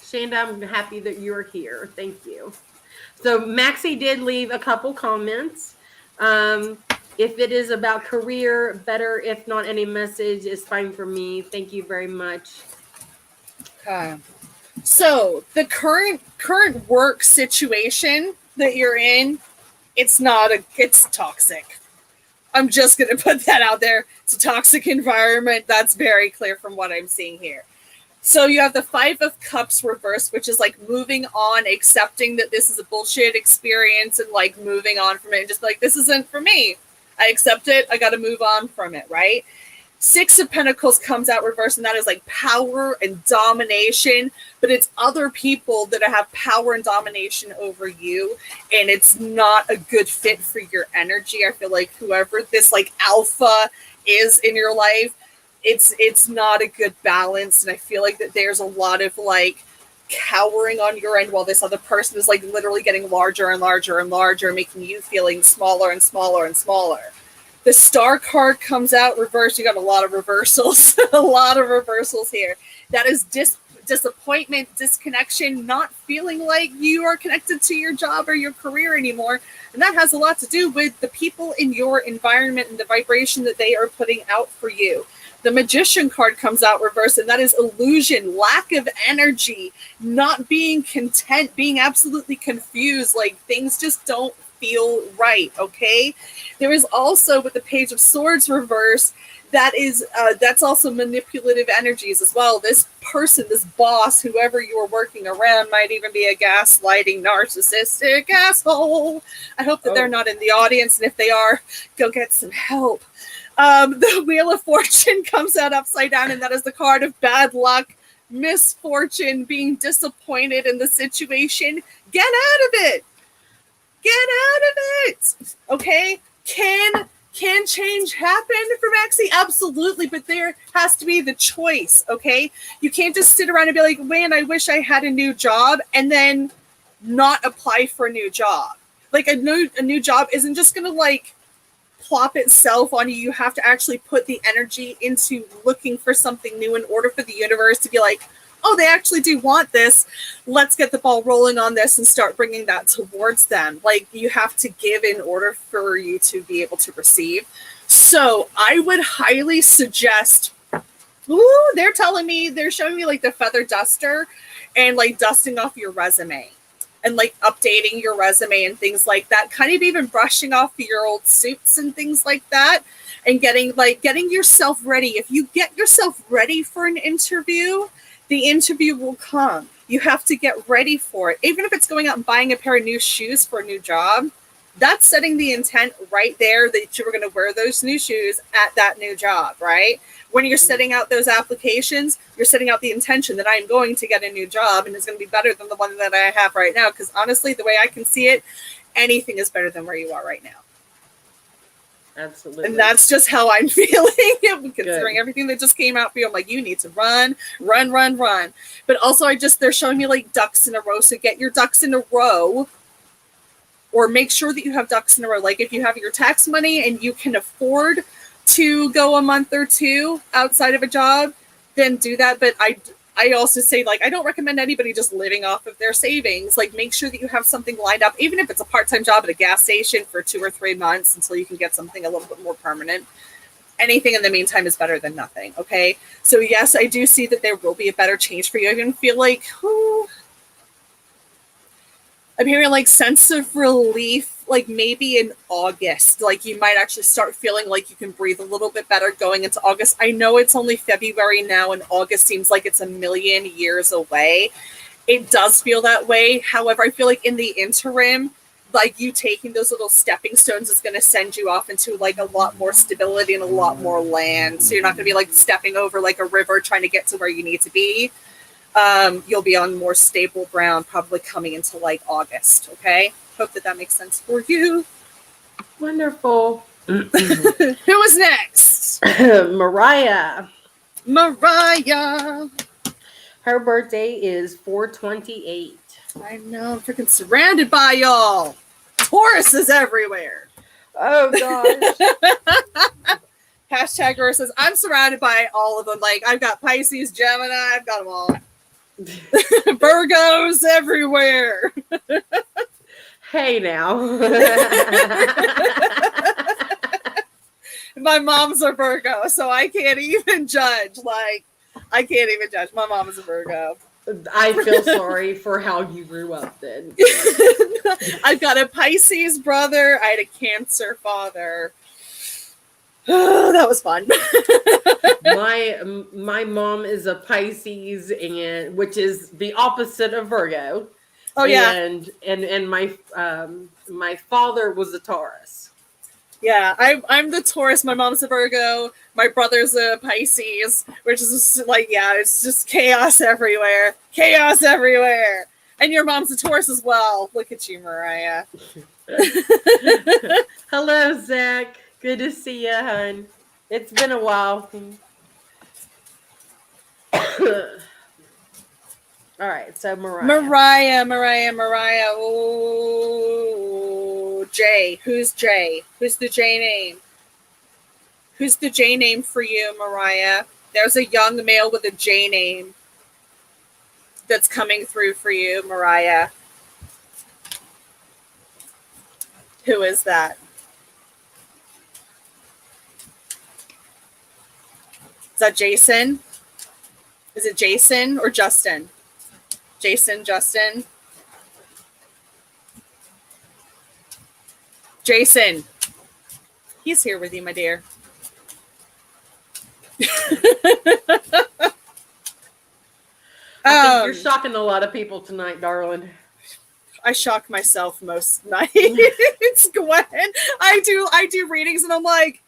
Shanda, I'm happy that you're here. Thank you. So Maxie did leave a couple comments. If it is about career, better. If not, any message is fine for me. Thank you very much. Okay. So the current work situation that you're in, it's toxic. I'm just going to put that out there. It's a toxic environment. That's very clear from what I'm seeing here. So you have the 5 of Cups reversed, which is like moving on, accepting that this is a bullshit experience and like moving on from it. And just like, this isn't for me. I accept it. I got to move on from it, right? 6 of Pentacles comes out reversed, and that is like power and domination. But it's other people that have power and domination over you. And it's not a good fit for your energy. I feel like whoever this like alpha is in your life, it's not a good balance, and I feel like that there's a lot of like cowering on your end while this other person is like literally getting larger and larger and larger, making you feeling smaller and smaller and smaller. The Star card comes out reversed. You got a lot of reversals, here. That is disappointment, disconnection, not feeling like you are connected to your job or your career anymore. And that has a lot to do with the people in your environment and the vibration that they are putting out for you. The Magician card comes out reversed, and that is illusion, lack of energy, not being content, being absolutely confused, like things just don't feel right, okay? There is also, with the Page of Swords reversed, that's also manipulative energies as well. This person, this boss, whoever you are working around, might even be a gaslighting, narcissistic asshole. I hope that they're not in the audience, and if they are, go get some help. The Wheel of Fortune comes out upside down, and that is the card of bad luck, misfortune, being disappointed in the situation. Get out of it. Okay? Can change happen for Maxie? Absolutely, but there has to be the choice, okay? You can't just sit around and be like, man, I wish I had a new job, and then not apply for a new job. Like a new job isn't just gonna like plop itself on you. You have to actually put the energy into looking for something new in order for the universe to be like, oh, they actually do want this. Let's get the ball rolling on this and start bringing that towards them. Like, you have to give in order for you to be able to receive. So I would highly suggest, they're showing me like the feather duster and like dusting off your resume and like updating your resume and things like that, kind of even brushing off your old suits and things like that, and getting yourself ready. If you get yourself ready for an interview, the interview will come. You have to get ready for it. Even if it's going out and buying a pair of new shoes for a new job, that's setting the intent right there that you were going to wear those new shoes at that new job, right? When you're setting out those applications, you're setting out the intention that I'm going to get a new job and it's going to be better than the one that I have right now. Because honestly, the way I can see it, anything is better than where you are right now. Absolutely. And that's just how I'm feeling, considering everything that just came out for you. I'm like, you need to run. But also, they're showing me like ducks in a row. So get your ducks in a row, or make sure that you have ducks in a row. Like if you have your tax money and you can afford to go a month or two outside of a job, then do that. But I also say, like, I don't recommend anybody just living off of their savings. Like, make sure that you have something lined up, even if it's a part-time job at a gas station for 2 or 3 months until you can get something a little bit more permanent. Anything in the meantime is better than nothing, okay? So, yes, I do see that there will be a better change for you. I even feel like, I'm hearing, like, sense of relief like maybe in August, like you might actually start feeling like you can breathe a little bit better going into August. I know it's only February now, and August seems like it's a million years away. It does feel that way. However, I feel like in the interim, like you taking those little stepping stones is going to send you off into like a lot more stability and a lot more land. So you're not going to be like stepping over like a river trying to get to where you need to be. You'll be on more stable ground, probably coming into like August. Okay. Hope that makes sense for you. Wonderful. Who is next? Mariah. Mariah. Her birthday is 4/28. I know, I'm freaking surrounded by y'all. Tauruses everywhere. Oh gosh. Hashtag Girl says, I'm surrounded by all of them. Like, I've got Pisces, Gemini, I've got them all. Virgos everywhere. Hey now. My mom's a Virgo, so I can't even judge. Like, I can't even judge. My mom is a Virgo. I feel sorry for how you grew up then. I've got a Pisces brother. I had a Cancer father. That was fun. My mom is a Pisces, and which is the opposite of Virgo. Oh yeah. And my father was a Taurus. Yeah, I'm the Taurus. My mom's a Virgo. My brother's a Pisces, which is just like, yeah, it's just chaos everywhere. Chaos everywhere. And your mom's a Taurus as well. Look at you, Mariah. Hello, Zach. Good to see you, hon. It's been a while. All right, so Mariah. Mariah. Oh, J. Who's J? Who's the J name? Who's the J name for you, Mariah? There's a young male with a J name that's coming through for you, Mariah. Who is that? Is that Jason? Is it Jason or Justin? Jason, Justin. Jason. He's here with you, my dear. I think you're shocking a lot of people tonight, darling. I shock myself most nights, Gwen. I do readings and I'm like,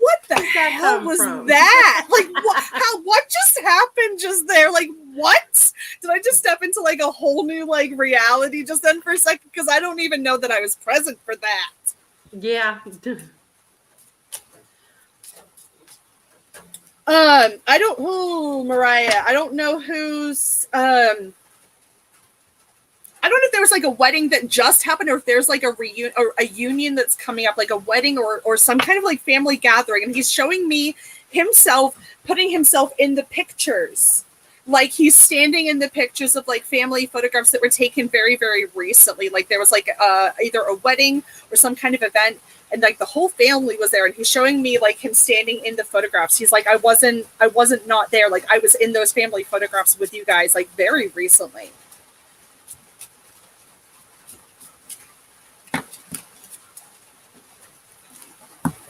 what the hell was that? Like, what just happened just there? Like, what? Did I just step into like a whole new like reality just then for a second? Because I don't even know that I was present for that. Yeah. Mariah, I don't know who's I don't know if there was like a wedding that just happened or if there's like a reunion or a union that's coming up, like a wedding or some kind of like family gathering. And he's showing me himself, putting himself in the pictures. Like he's standing in the pictures of like family photographs that were taken very, very recently. Like there was like either a wedding or some kind of event. And like the whole family was there. And he's showing me like him standing in the photographs. He's like, I wasn't not there. Like I was in those family photographs with you guys like very recently.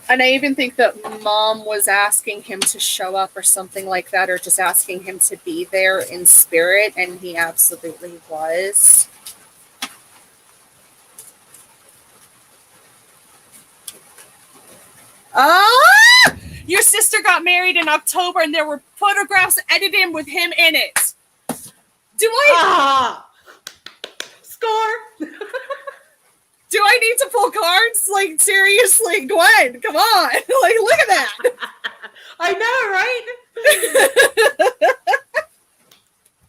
And I even think that Mom was asking him to show up or something like that, or just asking him to be there in spirit, and he absolutely was. Ah! Your sister got married in October, and there were photographs edited with him in it. Do I... Score! Do I need to pull cards? Like, seriously, Gwen, come on. Like, look at that. I know, right?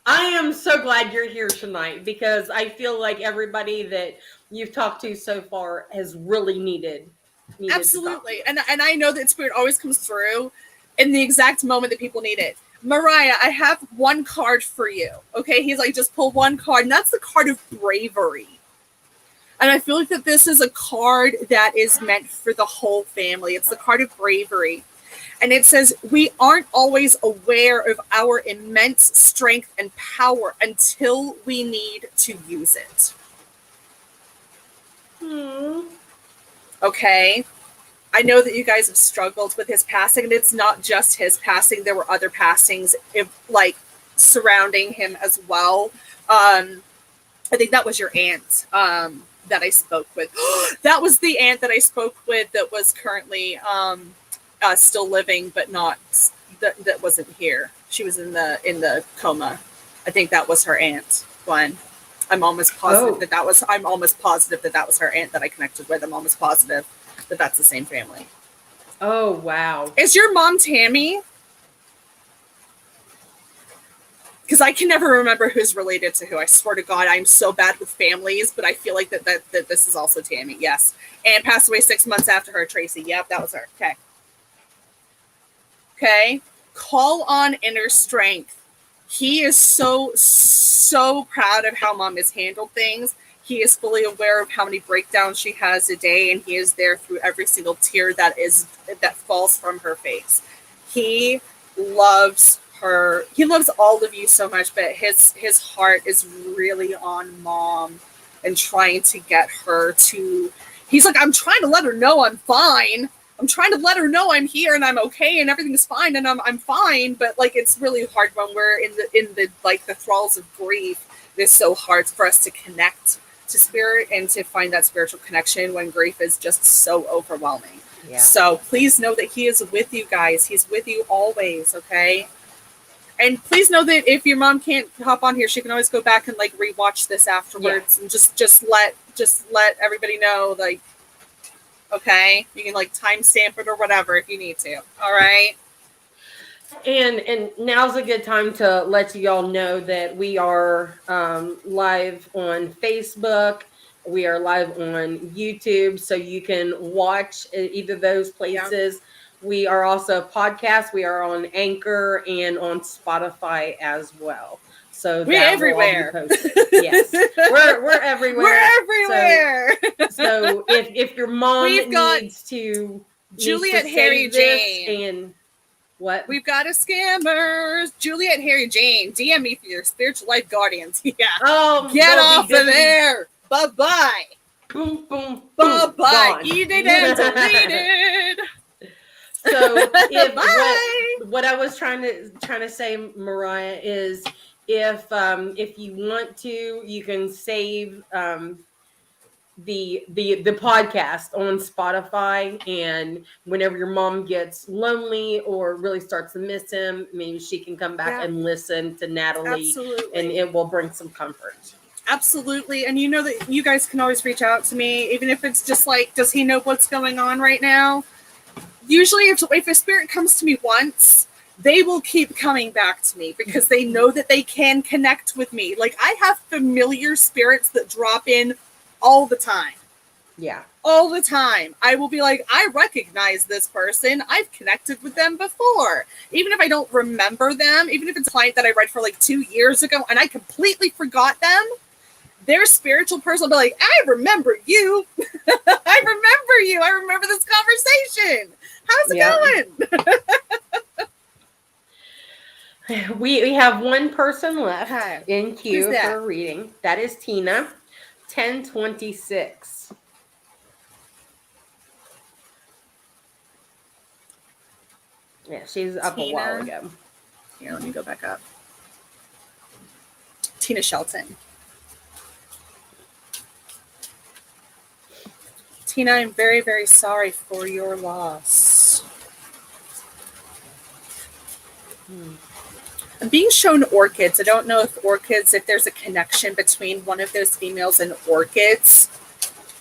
I am so glad you're here tonight because I feel like everybody that you've talked to so far has really needed Absolutely. And I know that spirit always comes through in the exact moment that people need it. Mariah, I have one card for you. Okay? He's like, just pull one card. And that's the card of Bravery. And I feel like that this is a card that is meant for the whole family. It's the card of Bravery. And it says, we aren't always aware of our immense strength and power until we need to use it. Okay. I know that you guys have struggled with his passing, and it's not just his passing. There were other passings, like, surrounding him as well. I think that was your aunt that I spoke with. That was the aunt that I spoke with that was currently still living, but not that wasn't here. She was in the coma. I think that was her aunt, Gwen. I'm almost positive that was. I'm almost positive that was her aunt that I connected with. I'm almost positive that that's the same family. Oh, wow. Is your mom Tammy? Because I can never remember who's related to who. I swear to God, I'm so bad with families, but I feel like that this is also Tammy. Yes. And passed away 6 months after her, Tracy. Yep, that was her. Okay. Okay. Call on inner strength. He is so proud of how mom has handled things. He is fully aware of how many breakdowns she has a day, and he is there through every single tear that falls from her face. He loves her. He loves all of you so much, but his heart is really on mom and trying to get her to. He's like, I'm trying to let her know I'm fine. I'm trying to let her know I'm here and I'm okay and everything's fine and I'm fine. But like, it's really hard when we're in the like the thralls of grief. It's so hard for us to connect to spirit and to find that spiritual connection when grief is just so overwhelming. Yeah. So please know that he is with you guys. He's with you always. Okay. And please know that if your mom can't hop on here, she can always go back and like rewatch this afterwards. Yeah. And just let everybody know, like, okay, you can like timestamp it or whatever if you need to. All right. And now's a good time to let you all know that we are live on Facebook. We are live on YouTube, so you can watch either of those places. Yeah. We are also a podcast. We are on Anchor and on Spotify as well. So we're everywhere. Yes, we're everywhere. We're everywhere. So if your mom needs to Juliet, Harry, Jane, and what? We've got a scammers. Juliet, Harry, Jane, DM me for your spiritual life guardians. Yeah. Get off of there. Bye bye. Boom boom. Bye bye. Eaten and deleted. So what I was trying to say, Mariah, is if you want to, you can save the podcast on Spotify, and whenever your mom gets lonely or really starts to miss him, maybe she can come back and listen to Natalie. Absolutely. And it will bring some comfort. Absolutely. And you know that you guys can always reach out to me, even if it's just like, does he know what's going on right now? Usually if a spirit comes to me once, they will keep coming back to me because they know that they can connect with me. Like, I have familiar spirits that drop in all the time. Yeah. All the time. I will be like, I recognize this person. I've connected with them before. Even if I don't remember them, even if it's a client that I read for like 2 years ago and I completely forgot them, their spiritual person will be like, I remember you. I remember you. I remember this conversation. How's it going? We have one person left in queue for a reading. That is Tina. 1026. Yeah, she's up a while ago. Here, let me go back up. Tina Shelton. Tina, I'm very, very sorry for your loss. I'm being shown orchids. I don't know if there's a connection between one of those females and orchids.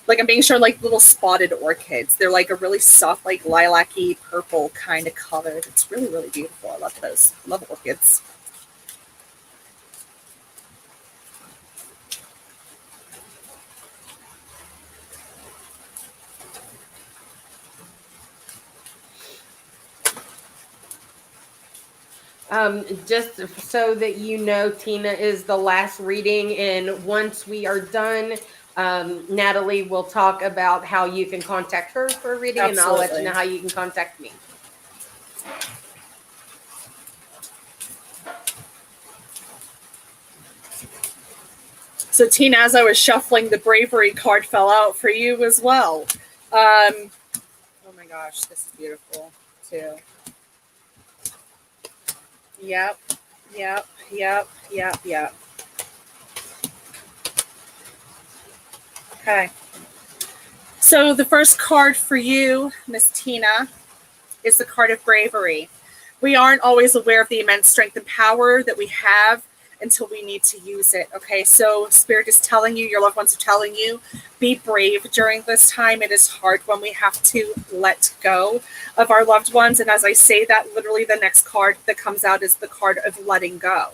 Like, I'm being shown like little spotted orchids. They're like a really soft, like lilac-y purple kind of color. It's really, really beautiful. I love those. I love orchids. Just so that you know, Tina is the last reading, and once we are done, Natalie will talk about how you can contact her for a reading. Absolutely. And I'll let you know how you can contact me. So Tina, as I was shuffling, the Bravery card fell out for you as well. Oh my gosh, this is beautiful too. Yep. Okay. So the first card for you, Miss Tina, is the card of Bravery. We aren't always aware of the immense strength and power that we have until we need to use it. Okay, so Spirit is telling you, your loved ones are telling you, be brave during this time. It is hard when we have to let go of our loved ones. And as I say that, literally the next card that comes out is the card of letting go.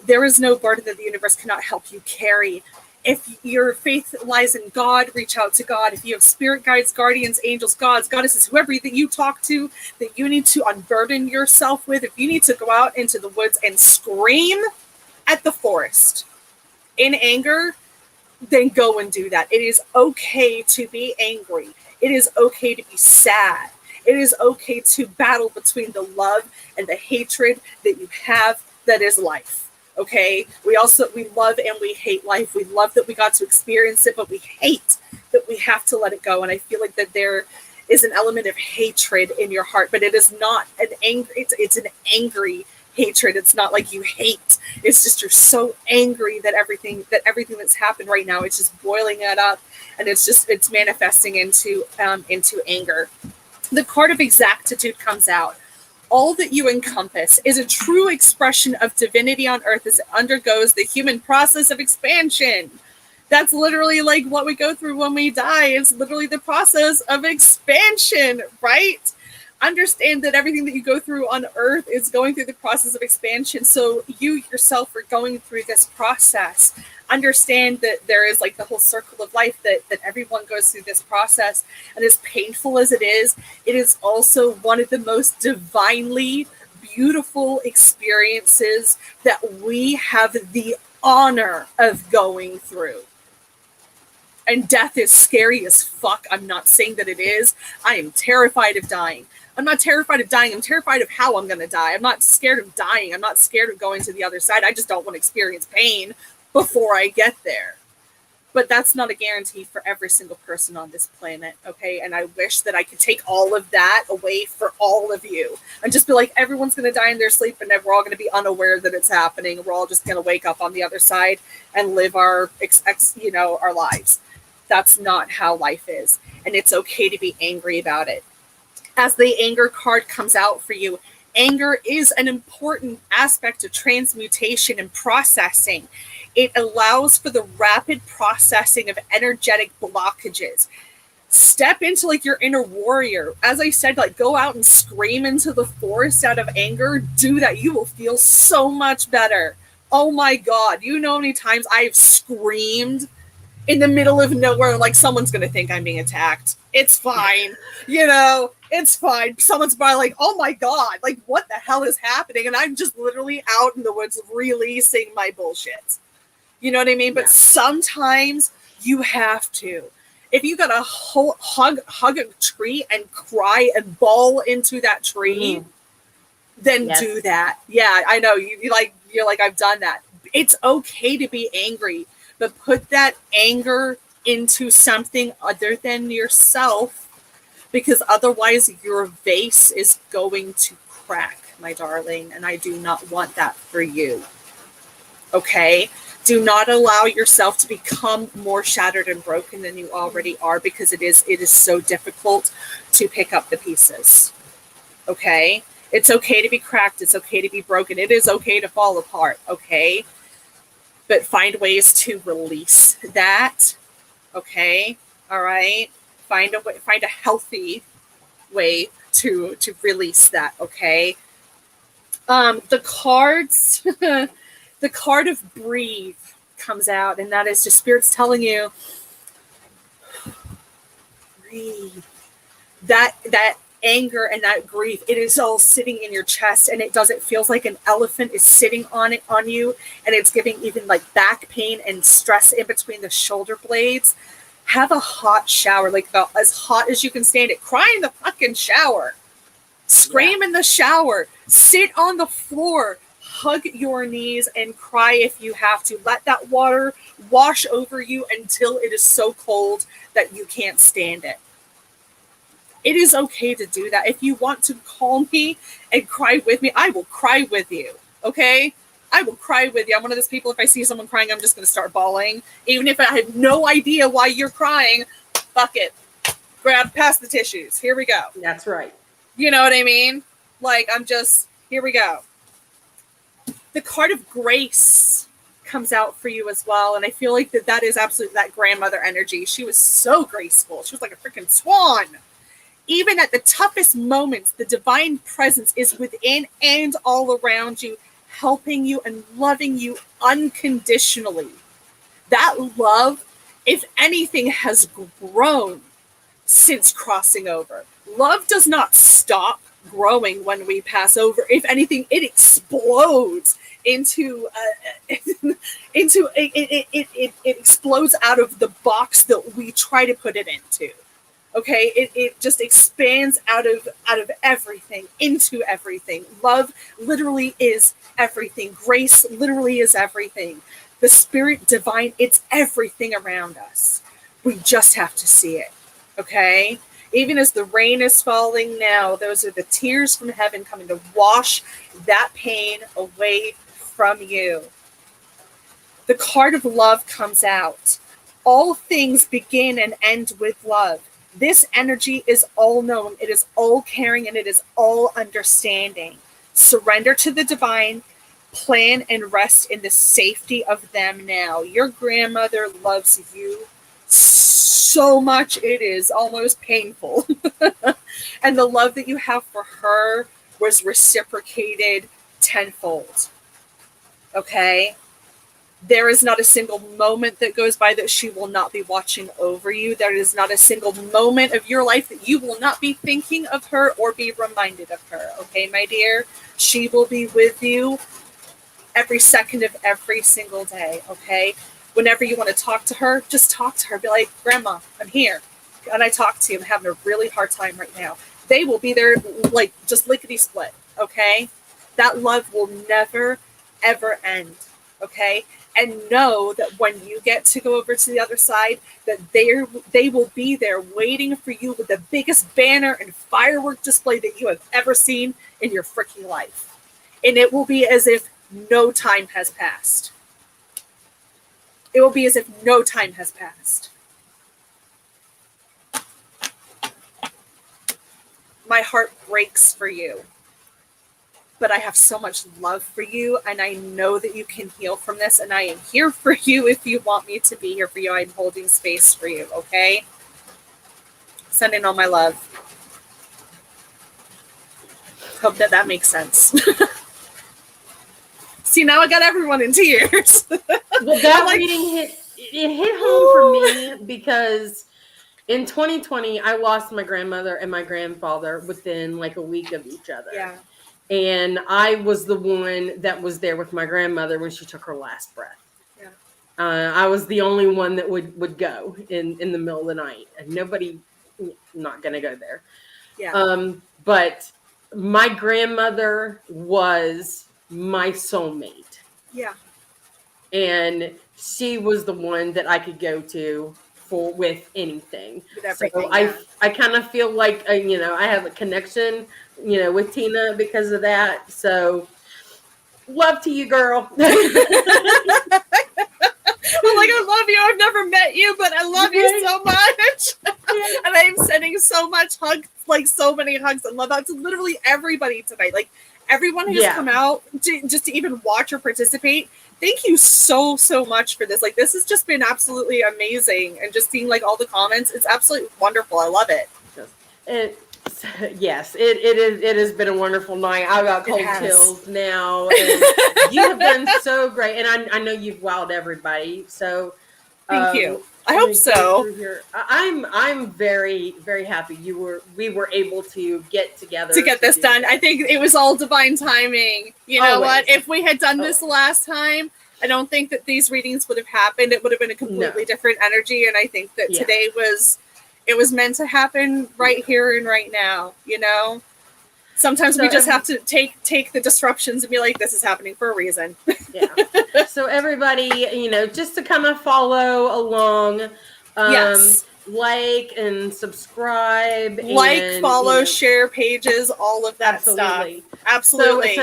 There is no burden that the universe cannot help you carry. If your faith lies in God, reach out to God. If you have spirit guides, guardians, angels, gods, goddesses, whoever that you talk to, that you need to unburden yourself with, if you need to go out into the woods and scream at the forest in anger, then go and do that. It is okay to be angry. It is okay to be sad. It is okay to battle between the love and the hatred that you have that is life. Okay, we love and we hate life. We love that we got to experience it, but we hate that we have to let it go. And I feel like that there is an element of hatred in your heart, but it is not an angry. It's an angry hatred. It's not like you hate. It's just you're so angry that everything that's happened right now, it's just boiling it up, and it's manifesting into anger. The card of exactitude comes out. All that you encompass is a true expression of divinity on earth as it undergoes the human process of expansion. That's literally like what we go through when we die. It's literally the process of expansion, right? Understand that everything that you go through on earth is going through the process of expansion. So you yourself are going through this process. Understand that there is like the whole circle of life that everyone goes through this process. And as painful as it is also one of the most divinely beautiful experiences that we have the honor of going through. And death is scary as fuck. I'm not saying that it is. I am terrified of dying. I'm not terrified of dying. I'm terrified of how I'm going to die. I'm not scared of dying. I'm not scared of going to the other side. I just don't want to experience pain before I get there. But that's not a guarantee for every single person on this planet, okay? And I wish that I could take all of that away for all of you and just be like, everyone's going to die in their sleep and then we're all going to be unaware that it's happening. We're all just going to wake up on the other side and live our lives. That's not how life is. And it's okay to be angry about it. As the anger card comes out for you, anger is an important aspect of transmutation and processing. It allows for the rapid processing of energetic blockages. Step into like your inner warrior. As I said, like go out and scream into the forest out of anger. Do that. You will feel so much better. Oh my God. You know how many times I've screamed in the middle of nowhere, like someone's going to think I'm being attacked. It's fine. It's fine. Someone's probably like, oh my God, like what the hell is happening? And I'm just literally out in the woods releasing my bullshit. You know what I mean? But sometimes you have to. If you got to hug a tree and cry and bawl into that tree, then do that. Yeah, I know. You're like, I've done that. It's okay to be angry, but put that anger into something other than yourself, because otherwise your vase is going to crack, my darling, and I do not want that for you. Okay? Do not allow yourself to become more shattered and broken than you already are, because it is so difficult to pick up the pieces. Okay? It's okay to be cracked. It's okay to be broken. It is okay to fall apart. Okay? But find ways to release that. Okay? All right? Find a healthy way to release that. Okay? The cards, the card of breathe comes out, and that is just spirits telling you, breathe. That anger and that grief, it is all sitting in your chest, and it feels like an elephant is sitting on you, and it's giving even like back pain and stress in between the shoulder blades. Have a hot shower, like as hot as you can stand it. Cry in the fucking shower. Scream in the shower. Sit on the floor. hug your knees and cry if you have to. Let that water wash over you until it is so cold that you can't stand it. It is okay to do that. If you want to call me and cry with me, I will cry with you. Okay? I will cry with you. I'm one of those people, if I see someone crying, I'm just going to start bawling. Even if I have no idea why you're crying, fuck it. Pass the tissues. Here we go. That's right. You know what I mean? Like, here we go. The card of grace comes out for you as well. And I feel like that is absolutely that grandmother energy. She was so graceful. She was like a freaking swan. Even at the toughest moments, the divine presence is within and all around you, helping you and loving you unconditionally. That love, if anything, has grown since crossing over. Love does not stop growing when we pass over. If anything, it explodes into it explodes out of the box that we try to put it into. Okay, it just expands out of everything into everything. Love literally is everything. Grace literally is everything. The spirit divine, it's everything around us. We just have to see it. Okay? Even as the rain is falling now, those are the tears from heaven coming to wash that pain away from you. The card of love comes out. All things begin and end with love. This energy is all-knowing, it is all-caring, and it is all-understanding. Surrender to the divine, plan and rest in the safety of them now. Your grandmother loves you so much, it is almost painful. And the love that you have for her was reciprocated tenfold. Okay? There is not a single moment that goes by that she will not be watching over you. There is not a single moment of your life that you will not be thinking of her or be reminded of her. Okay, my dear? She will be with you every second of every single day. Okay? Whenever you want to talk to her, just talk to her. Be like, Grandma, I'm here. And I talk to you. I'm having a really hard time right now. They will be there, like, just lickety split. Okay? That love will never, ever end. Okay? And know that when you get to go over to the other side, that they will be there waiting for you with the biggest banner and firework display that you have ever seen in your freaking life. And it will be as if no time has passed. It will be as if no time has passed. My heart breaks for you. But I have so much love for you, and I know that you can heal from this, and I am here for you if you want me to be here for you. I'm holding space for you, okay? Sending all my love. Hope that makes sense. See, now I got everyone in tears. Well, that reading hit home for me because in 2020, I lost my grandmother and my grandfather within like a week of each other. Yeah. And I was the one that was there with my grandmother when she took her last breath. Yeah. I was the only one that would go in the middle of the night. And nobody, not going to go there. Yeah. But my grandmother was my soulmate. Yeah. And she was the one that I could go to with anything. With everything, so I kind of feel like, I have a connection, with Tina because of that. So love to you, girl. Well, like, I love you. I've never met you, but I love you so much. And I'm sending so much hugs, like so many hugs and love out to literally everybody tonight. Like everyone who's come out just to even watch or participate. Thank you so much for this. Like, this has just been absolutely amazing. And just seeing like all the comments, it's absolutely wonderful. I love it. Yes, it has been a wonderful night. I got cold chills now. And you have done so great. And I know you've wowed everybody. So thank you. I hope so. I'm very, very happy we were able to get together to get this done. I think it was all divine timing. You know what? If we had done this last time, I don't think that these readings would have happened. It would have been a completely different energy. And I think that today was meant to happen right here and right now, Sometimes we just have to take the disruptions and be like, this is happening for a reason. Yeah. So everybody, just to kind of follow along. Yes. Like and subscribe. Like, follow, share pages, all of that stuff. Absolutely.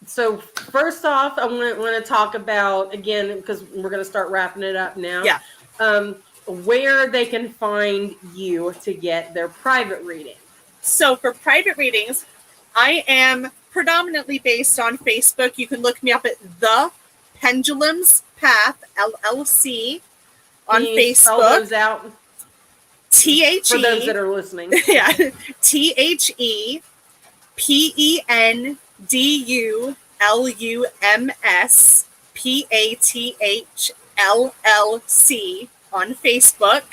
So first off, I want to talk about, again, because we're going to start wrapping it up now. Yeah. Where they can find you to get their private reading. So for private readings, I am predominantly based on Facebook. You can look me up at The Pendulum's Path, LLC, on Facebook. Spell those out. THE. For those that are listening. Yeah. THEPendulumspathlLC on Facebook.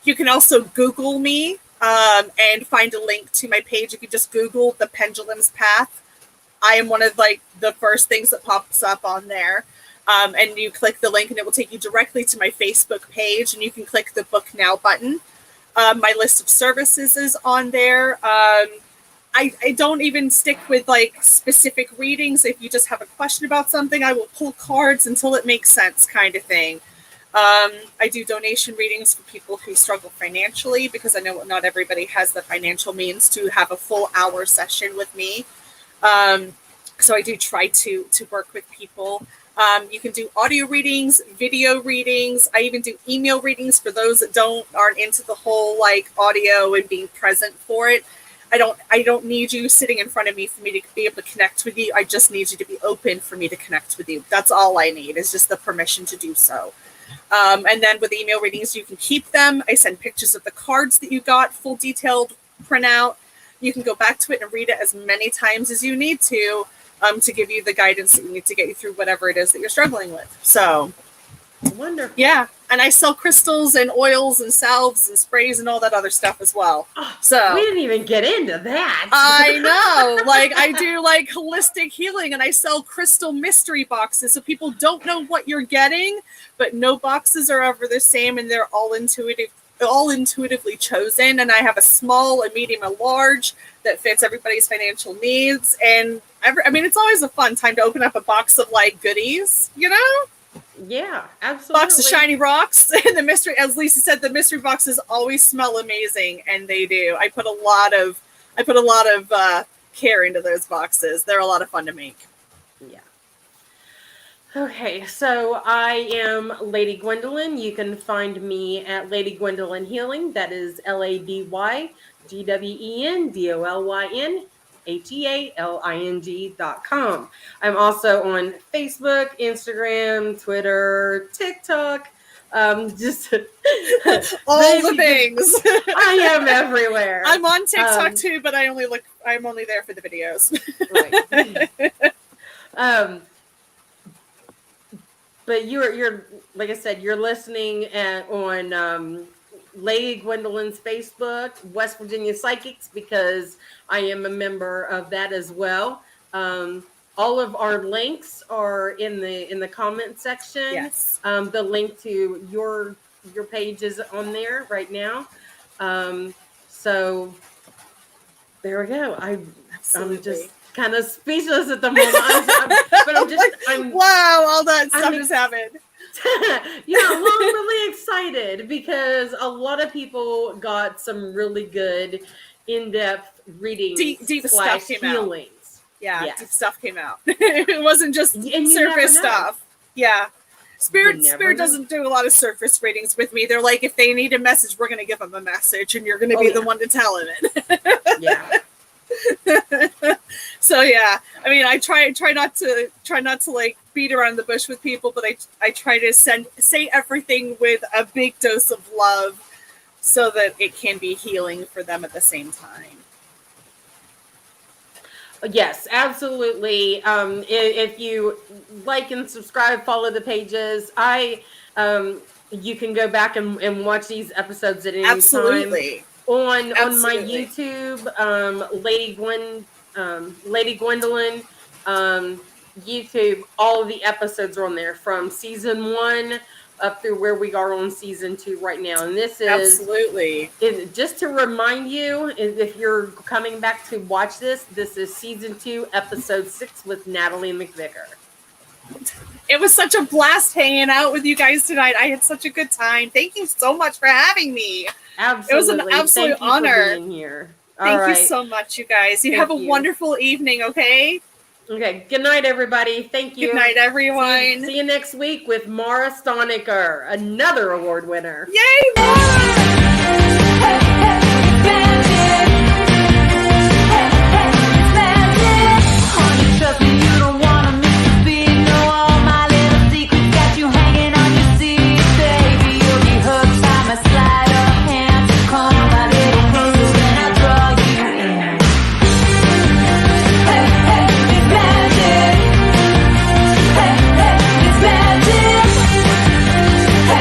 You can also Google me and find a link to my page. If you just Google The Pendulum's Path, I am one of the first things that pops up on there. And you click the link and it will take you directly to my Facebook page, and you can click the Book Now button. My list of services is on there. I don't even stick with specific readings. If you just have a question about something, I will pull cards until it makes sense, kind of thing. I do donation readings for people who struggle financially, because I know not everybody has the financial means to have a full hour session with me. So I do try to work with people. You can do audio readings, video readings. I even do email readings for those that aren't into the whole audio and being present for it. I don't need you sitting in front of me for me to be able to connect with you. I just need you to be open for me to connect with you. That's all I need, is just the permission to do so. And then with email readings, you can keep them. I send pictures of the cards that you got, full detailed printout. You can go back to it and read it as many times as you need to give you the guidance that you need to get you through whatever it is that you're struggling with. So, wonderful. Yeah. And I sell crystals and oils and salves and sprays and all that other stuff as well. So we didn't even get into that. I know. I do holistic healing, and I sell crystal mystery boxes. So people don't know what you're getting, but no boxes are ever the same, and they're all intuitively chosen. And I have a small, a medium, a large that fits everybody's financial needs. And it's always a fun time to open up a box of goodies, Yeah, absolutely. Box of shiny rocks. And the mystery, as Lisa said, the mystery boxes always smell amazing, and they do. I put a lot of care into those boxes. They're a lot of fun to make. Yeah. Okay, so I am Lady Gwendolyn. You can find me at Lady Gwendolyn Healing. That is LadyGwendolynHealing.com. I'm also on Facebook, Instagram, Twitter, TikTok. Just all the things. I am everywhere. I'm on TikTok too, but I'm only there for the videos. Right. But you're like I said, you're listening on Lady Gwendolyn's Facebook, West Virginia Psychics, because I am a member of that as well. All of our links are in the comment section. Yes. The link to your page is on there right now. So there we go. I'm just kind of speechless at the moment. Wow, all that stuff just happened. I'm really excited because a lot of people got some really good in-depth readings, deep stuff came healings. Out. Yeah, yes. Deep stuff came out. It wasn't just surface stuff. Yeah. Spirit doesn't do a lot of surface readings with me. They're like, if they need a message, we're going to give them a message, and you're going to be the one to tell them it. Yeah. So yeah, I try not to beat around the bush with people, but I try to say everything with a big dose of love, so that it can be healing for them at the same time. Yes, absolutely. If you like and subscribe, follow the pages. You can go back and watch these episodes at any time. On my YouTube, Lady Gwendolyn YouTube, all of the episodes are on there from season 1 up through where we are on season 2 right now. And this is Absolutely. just to remind you, if you're coming back to watch this, this is season 2, episode 6 with Natalie McVicker. It was such a blast hanging out with you guys tonight. I had such a good time. Thank you so much for having me. Absolutely. It was an absolute Thank you honor. for being here. Thank you so much, you guys. You have a wonderful evening, okay? Okay. Good night, everybody. Thank you. Good night, everyone. See you next week with Mara Stoniker, another award winner. Yay, Mara!